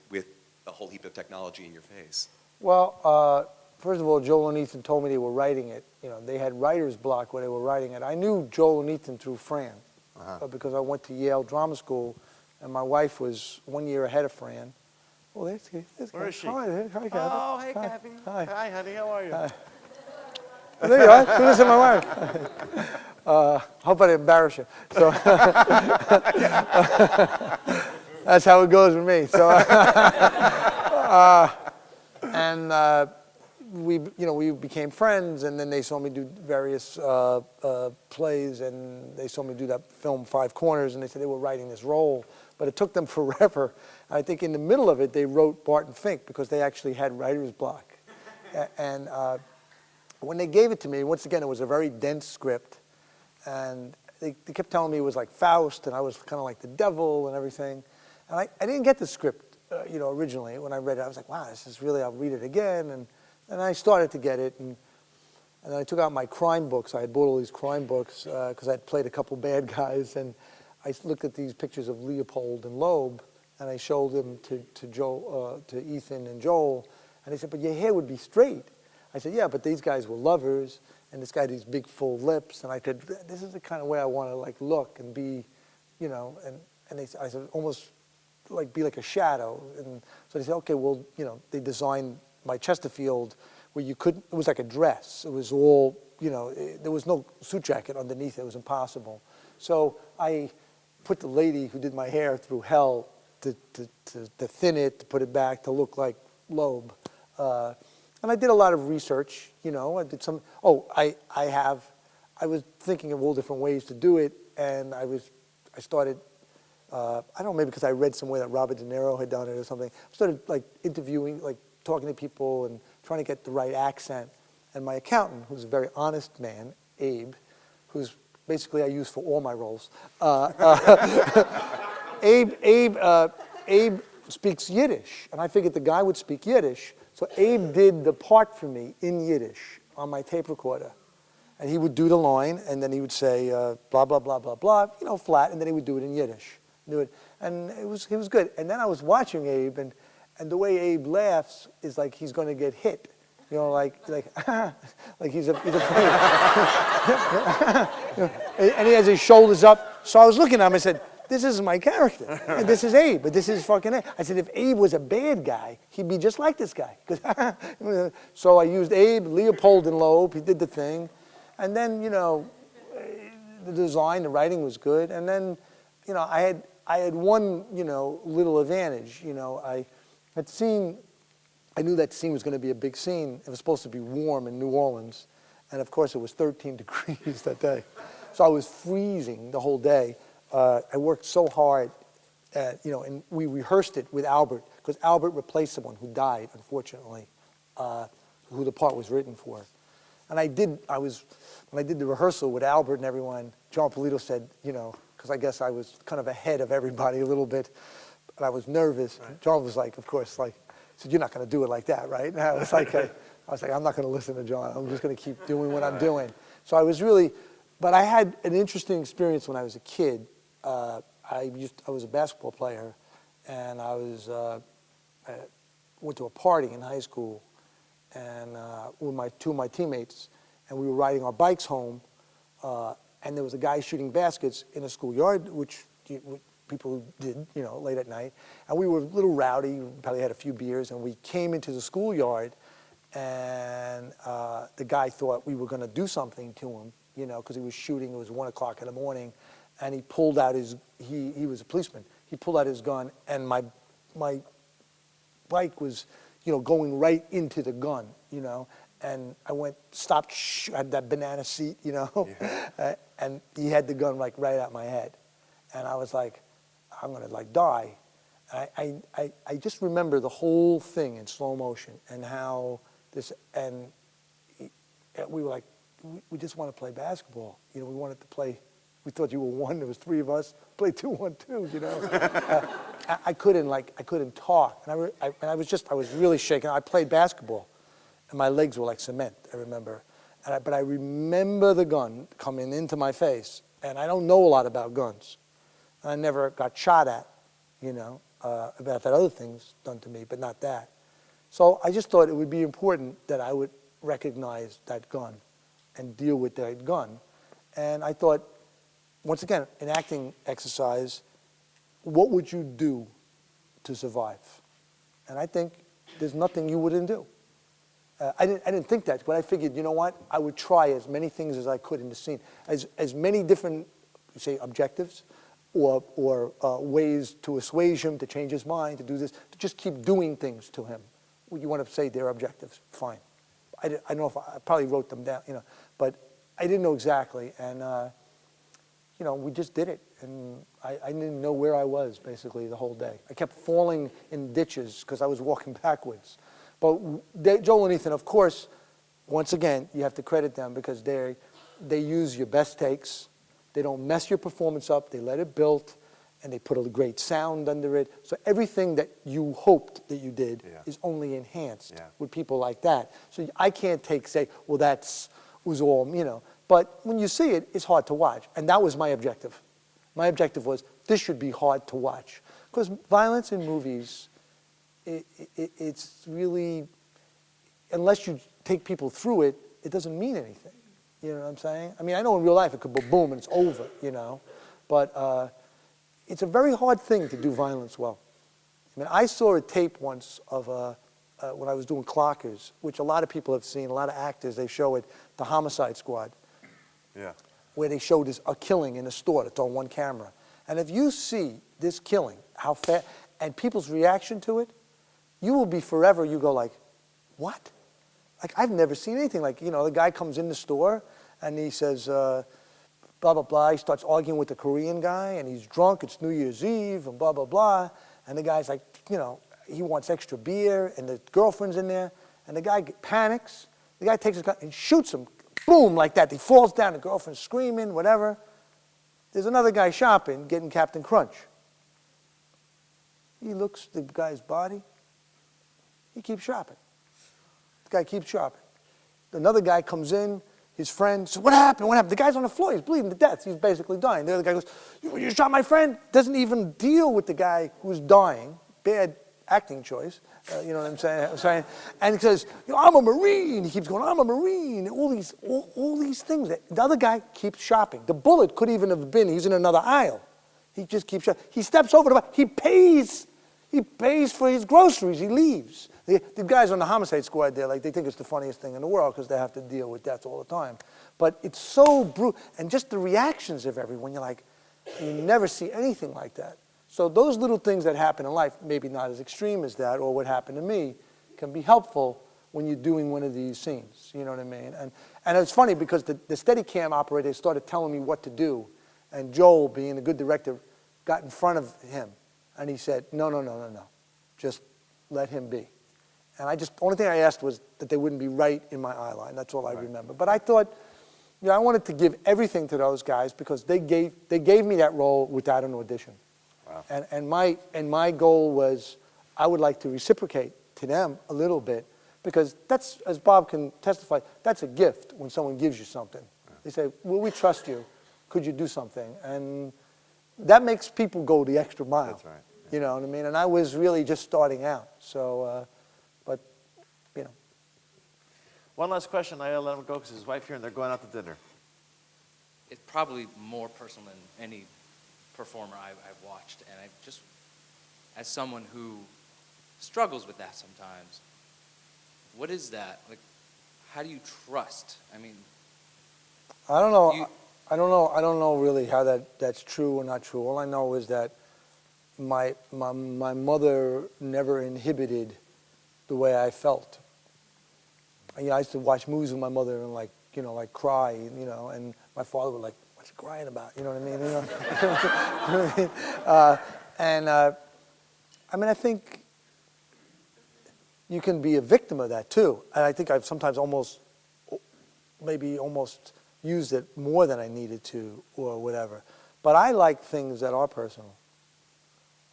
G: a whole heap of technology in your face?
B: Well, first of all, Joel and Ethan told me they were writing it. They had writer's block where they were writing it. I knew Joel and Ethan through Fran, because I went to Yale Drama School, and my wife was 1 year ahead of Fran. Oh, there's
A: Where is she?
B: Hi, Kathy.
A: Oh, hey,
B: Hi.
A: Kathy.
B: Hi.
A: Hi, honey. How are you?
B: Hi. Oh, there you are. Do this to my wife. Hope I didn't embarrass you. So that's how it goes with me. So, we became friends, and then they saw me do various plays, and they saw me do that film Five Corners, and they said they were writing this role, but it took them forever. I think in the middle of it, they wrote Barton Fink because they actually had writer's block. And when they gave it to me, once again, it was a very dense script, and they kept telling me it was like Faust, and I was kind of like the devil and everything. And I didn't get the script, originally. When I read it, I was like, wow, this is really, I'll read it again. And I started to get it, and then I took out my crime books. I had bought all these crime books because I'd played a couple bad guys, and I looked at these pictures of Leopold and Loeb, and I showed them to Ethan and Joel, and they said, but your hair would be straight. I said, yeah, but these guys were lovers, and this guy had these big full lips, and I said, this is the kind of way I want to look and be, and I said, almost be like a shadow. And so they said, okay, well, they designed my Chesterfield where it was like a dress. It was all, there was no suit jacket underneath it. It was impossible. So I put the lady who did my hair through hell to thin it, to put it back, to look like Loeb. And I did a lot of research, I did some, I was thinking of all different ways to do it, and I started, I don't know, maybe because I read somewhere that Robert De Niro had done it or something. I started interviewing, talking to people and trying to get the right accent. And my accountant, who's a very honest man, Abe, who's basically I use for all my roles. Abe speaks Yiddish, and I figured the guy would speak Yiddish. So Abe did the part for me in Yiddish on my tape recorder. And he would do the line, and then he would say, blah, blah, blah, blah, blah, flat, and then he would do it in Yiddish. And it was good. And then I was watching Abe, and the way Abe laughs is like he's going to get hit. Like he's afraid. And he has his shoulders up. So I was looking at him, I said, this is my character, and this is Abe, but this is fucking Abe. I said, if Abe was a bad guy, he'd be just like this guy. So I used Abe, Leopold, and Loeb. He did the thing. And then, the design, the writing was good. And then, I had one, little advantage. I knew that scene was going to be a big scene. It was supposed to be warm in New Orleans. And of course, it was 13 degrees that day. So I was freezing the whole day. I worked so hard, and we rehearsed it with Albert, because Albert replaced someone who died, unfortunately, who the part was written for. And when I did the rehearsal with Albert and everyone, John Polito said, because I guess I was kind of ahead of everybody a little bit, and I was nervous. Right. John was like, of course, said, you're not going to do it like that, right? And I was like, I'm not going to listen to John. I'm just going to keep doing what I'm doing. So I was but I had an interesting experience when I was a kid. I was a basketball player, and I went to a party in high school, and with two of my teammates, and we were riding our bikes home, and there was a guy shooting baskets in a schoolyard, which people did, late at night, and we were a little rowdy. We probably had a few beers, and we came into the schoolyard, and the guy thought we were going to do something to him, you know, because he was shooting. It was 1 o'clock in the morning, and he pulled out his, he was a policeman. He pulled out his gun, and my bike was, you know, going right into the gun, you know, and I went, stopped, I had that banana seat, you know,
G: Yeah.
B: and he had the gun like right at my head. And I was like, I'm gonna like die. I just remember the whole thing in slow motion and how this, and we were like, we just want to play basketball. You know, we wanted to play, we thought you were one, there was 3 of us, play 2-1-2, you know. I couldn't talk. And I was really shaken. I played basketball, and my legs were like cement, I remember. But I remember the gun coming into my face, and I don't know a lot about guns. I never got shot at, you know. I've had other things done to me, but not that. So I just thought it would be important that I would recognize that gun and deal with that gun. And I thought, once again, an acting exercise, what would you do to survive? And I think there's nothing you wouldn't do. I didn't think that, but I figured, you know what? I would try as many things as I could in the scene, as many different, say, objectives, or ways to assuage him, to change his mind, to do this, to just keep doing things to him. You want to say their objectives, fine. I don't know if I probably wrote them down, you know, but I didn't know exactly, and you know, we just did it, and I didn't know where I was basically the whole day. I kept falling in ditches because I was walking backwards. But Joel and Ethan, of course, once again, you have to credit them because they use your best takes. They don't mess your performance up. They let it build, and they put a great sound under it. So everything that you hoped that you did is only enhanced with people like that. So I can't say, well, was all, you know. But when you see it, it's hard to watch. And that was my objective. My objective was, this should be hard to watch. Because violence in movies, it's really, unless you take people through it, it doesn't mean anything. You know what I'm saying? I mean, I know in real life it could go boom and it's over, you know. But it's a very hard thing to do violence well. I mean, I saw a tape once of when I was doing Clockers, which a lot of people have seen, a lot of actors, they show it, the Homicide Squad.
G: Yeah.
B: Where they showed a killing in a store that's on one camera. And if you see this killing, how fast, and people's reaction to it, you will be forever, you go like, what? Like, I've never seen anything like, you know, the guy comes in the store and he says, blah, blah, blah. He starts arguing with the Korean guy and he's drunk. It's New Year's Eve and blah, blah, blah. And the guy's like, you know, he wants extra beer and the girlfriend's in there. And the guy panics. The guy takes his gun and shoots him. Boom, like that. He falls down. The girlfriend's screaming, whatever. There's another guy shopping, getting Captain Crunch. He looks at the guy's body. He keeps shopping. The guy keeps shopping. Another guy comes in, his friend says, what happened? What happened? The guy's on the floor. He's bleeding to death. He's basically dying. The other guy goes, you shot my friend? Doesn't even deal with the guy who's dying. Bad acting choice. You know what I'm saying? And he says, you know, I'm a Marine. He keeps going, I'm a Marine. All these things. The other guy keeps shopping. The bullet could even have been, he's in another aisle. He just keeps shopping. He steps over the, he pays for his groceries. He leaves. The guys on the Homicide Squad, they're like, they think it's the funniest thing in the world because they have to deal with death all the time. But it's so brutal. And just the reactions of everyone, you're like, you never see anything like that. So those little things that happen in life, maybe not as extreme as that or what happened to me, can be helpful when you're doing one of these scenes. You know what I mean? And it's funny because the Steadicam operator started telling me what to do. And Joel, being a good director, got in front of him. And he said, no. Just let him be. And the only thing I asked was that they wouldn't be right in my eye line. That's all I remember. But I thought, you know, I wanted to give everything to those guys because they gave me that role without an audition. Wow. And my goal was I would like to reciprocate to them a little bit because that's, as Bob can testify, that's a gift when someone gives you something. Yeah. They say, well, we trust you. Could you do something? And that makes people go the extra mile.
A: That's right.
B: You know what I mean? And I was really just starting out. So, but, you know.
A: One last question. I let him go because his wife here and they're going out to dinner.
H: It's probably more personal than any performer I've watched. And I just, as someone who struggles with that sometimes, what is that? Like, how do you trust? I mean,
B: I don't know.
H: You-
B: I don't know really how that's true or not true. All I know is that my mother never inhibited the way I felt. I used to watch movies with my mother and like cry, and my father would like, "What's he crying about?" You know what I mean? I mean, I think you can be a victim of that too. And I think I've sometimes maybe almost used it more than I needed to or whatever. But I like things that are personal.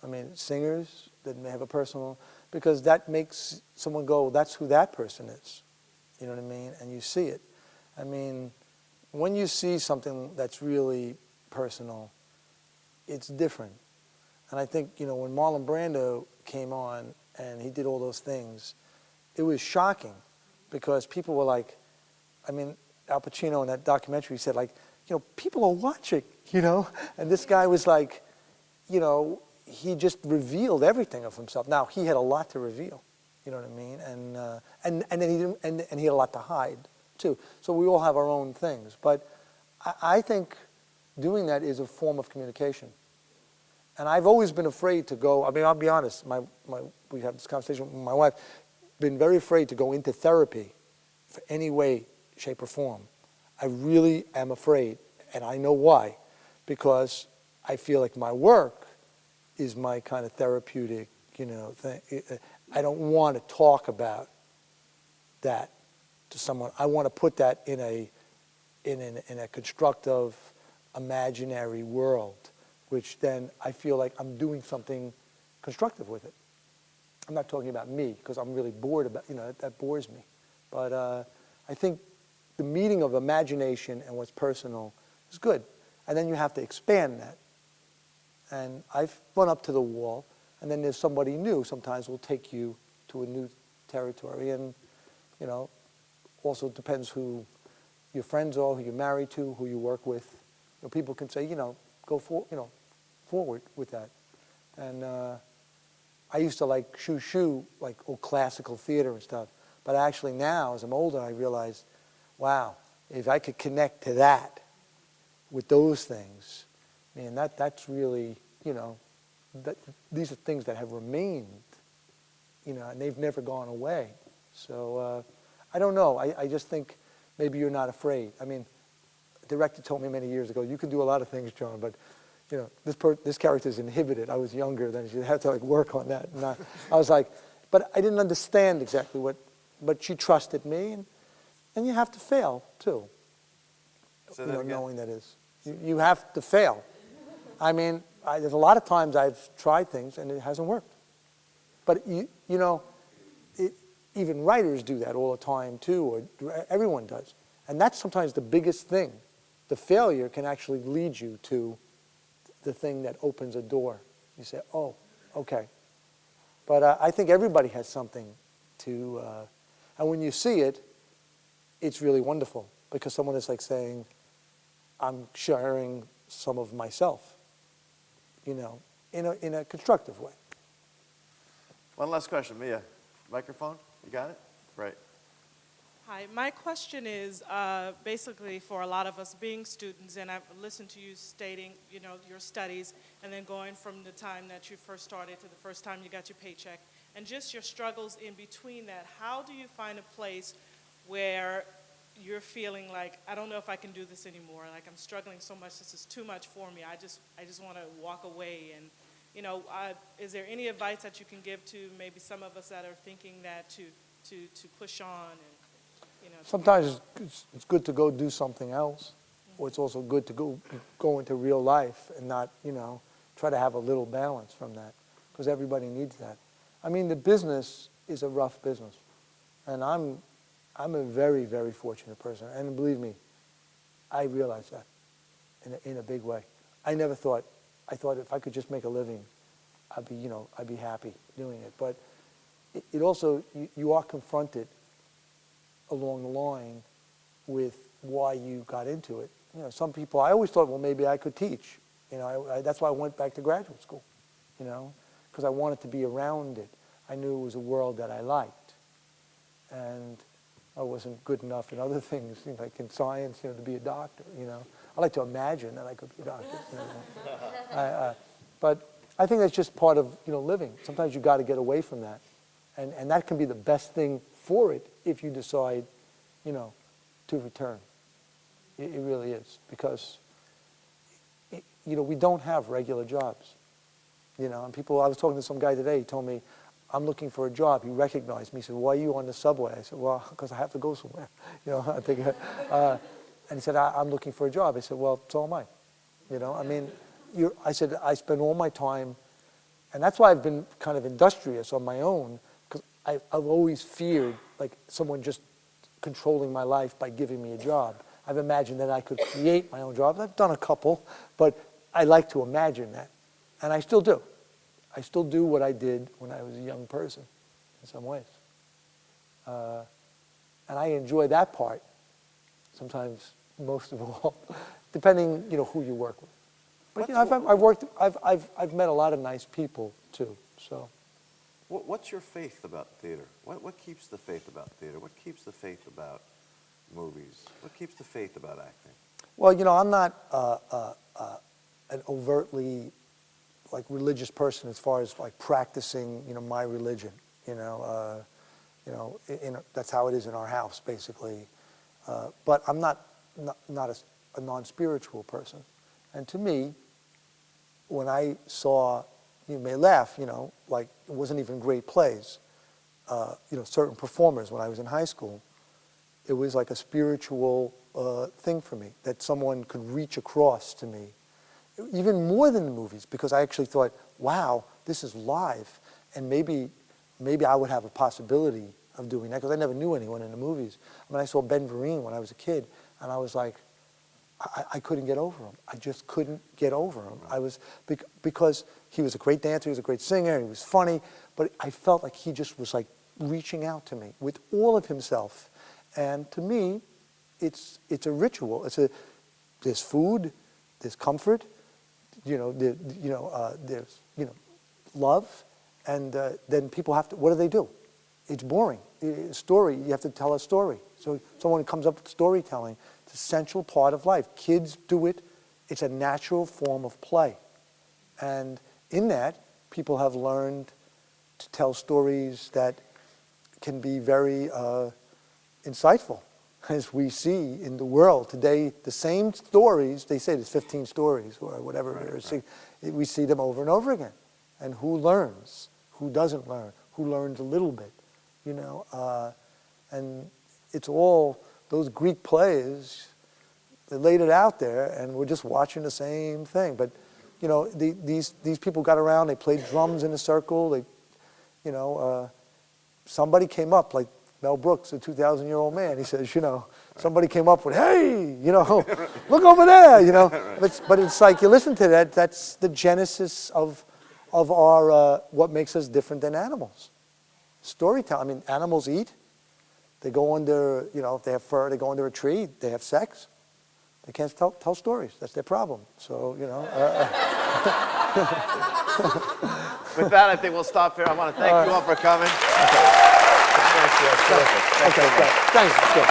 B: I mean, singers that may have a personal, because that makes someone go, that's who that person is. You know what I mean? And you see it. I mean, when you see something that's really personal, it's different. And I think, when Marlon Brando came on and he did all those things, it was shocking because people were like, I mean, Al Pacino in that documentary said like, people are watching, and this guy was like, he just revealed everything of himself. Now, he had a lot to reveal, you know what I mean? And then he didn't, and he had a lot to hide too. So we all have our own things. But I think doing that is a form of communication. And I've always been afraid to go, I mean, I'll be honest, we had this conversation with my wife, been very afraid to go into therapy for any way, shape, or form. I really am afraid, and I know why. Because I feel like my work is my kind of therapeutic, thing. I don't want to talk about that to someone. I want to put that in a constructive, imaginary world, which then I feel like I'm doing something constructive with it. I'm not talking about me, because I'm really bored about, that bores me. But I think the meeting of imagination and what's personal is good. And then you have to expand that. And I've run up to the wall, and then there's somebody new sometimes will take you to a new territory. And, also depends who your friends are, who you're married to, who you work with. People can say, go forward with that. And I used to like like old classical theater and stuff. But actually now, as I'm older, I realize, wow, if I could connect to that with those things, man, that's really, these are things that have remained, and they've never gone away. So I don't know. I just think maybe you're not afraid. I mean, a director told me many years ago, you can do a lot of things, John, but this character's inhibited. I was younger then. You have to like work on that. And I was like, but I didn't understand exactly but she trusted me, and you have to fail too. Knowing that is. You have to fail. I mean, there's a lot of times I've tried things and it hasn't worked. But even writers do that all the time too, or everyone does. And that's sometimes the biggest thing. The failure can actually lead you to the thing that opens a door. You say, oh, okay. But I think everybody has something to, and when you see it, it's really wonderful because someone is like saying, I'm sharing some of myself, in a constructive way.
A: One last question, Mia. Microphone, you got it? Right.
I: Hi, my question is basically for a lot of us being students, and I've listened to you stating, your studies, and then going from the time that you first started to the first time you got your paycheck, and just your struggles in between that. How do you find a place where you're feeling like, I don't know if I can do this anymore, like I'm struggling so much, this is too much for me, I just want to walk away, and is there any advice that you can give to maybe some of us that are thinking that to push on and
B: Sometimes it's good to go do something else, or it's also good to go into real life and not, try to have a little balance from that, because everybody needs that. I mean, the business is a rough business, and I'm a very, very fortunate person, and believe me, I realize that in a big way. I thought if I could just make a living, I'd be happy doing it. But it also, you are confronted along the line with why you got into it. Some people, I always thought, well, maybe I could teach. That's why I went back to graduate school, because I wanted to be around it. I knew it was a world that I liked. And I wasn't good enough in other things, like in science, to be a doctor, I like to imagine that I could be a doctor. But I think that's just part of, living. Sometimes you got to get away from that. And that can be the best thing for it if you decide, to return. It really is. Because, we don't have regular jobs. And I was talking to some guy today, he told me, I'm looking for a job. He recognized me. He said, why are you on the subway? I said, well, because I have to go somewhere. I think, and he said, I'm looking for a job. I said, well, so am I. I said, I spend all my time, and that's why I've been kind of industrious on my own, because I've always feared like someone just controlling my life by giving me a job. I've imagined that I could create my own jobs. I've done a couple, but I like to imagine that. And I still do. I still do what I did when I was a young person, in some ways. And I enjoy that part, sometimes most of all, depending, who you work with. But I've met a lot of nice people too. So,
A: what's your faith about theater? What keeps the faith about theater? What keeps the faith about movies? What keeps the faith about acting?
B: Well, I'm not an overtly like religious person as far as like practicing, my religion. That's how it is in our house, basically. But I'm not a non-spiritual person. And to me, when I saw, you may laugh, like it wasn't even great plays, certain performers when I was in high school, it was like a spiritual thing for me, that someone could reach across to me, even more than the movies, because I actually thought, wow, this is live, and maybe I would have a possibility of doing that, because I never knew anyone in the movies. I saw Ben Vereen when I was a kid, and I was like, I couldn't get over him. I just couldn't get over him. I was, because he was a great dancer, he was a great singer, he was funny, but I felt like he just was like reaching out to me with all of himself. And to me, it's a ritual. There's food, there's comfort, there's love, and then people have to. What do? It's boring. A story. You have to tell a story. So someone comes up with storytelling. It's an essential part of life. Kids do it. It's a natural form of play, and in that, people have learned to tell stories that can be very insightful. As we see in the world today, the same stories, they say there's 15 stories or whatever, we see them over and over again. And who learns? Who doesn't learn? Who learns a little bit? And it's all, those Greek plays, they laid it out there and we're just watching the same thing. But, these people got around, they played drums in a circle, somebody came up, like Mel Brooks, a 2,000-year-old man, he says, somebody came up with, hey, look over there, But it's like, you listen to that, that's the genesis of our, what makes us different than animals. Storytelling. Animals eat. They go under, if they have fur, they go under a tree. They have sex. They can't tell stories. That's their problem. So,
A: With that, I think we'll stop here. I want to thank you all for coming.
B: Okay, thanks. Good.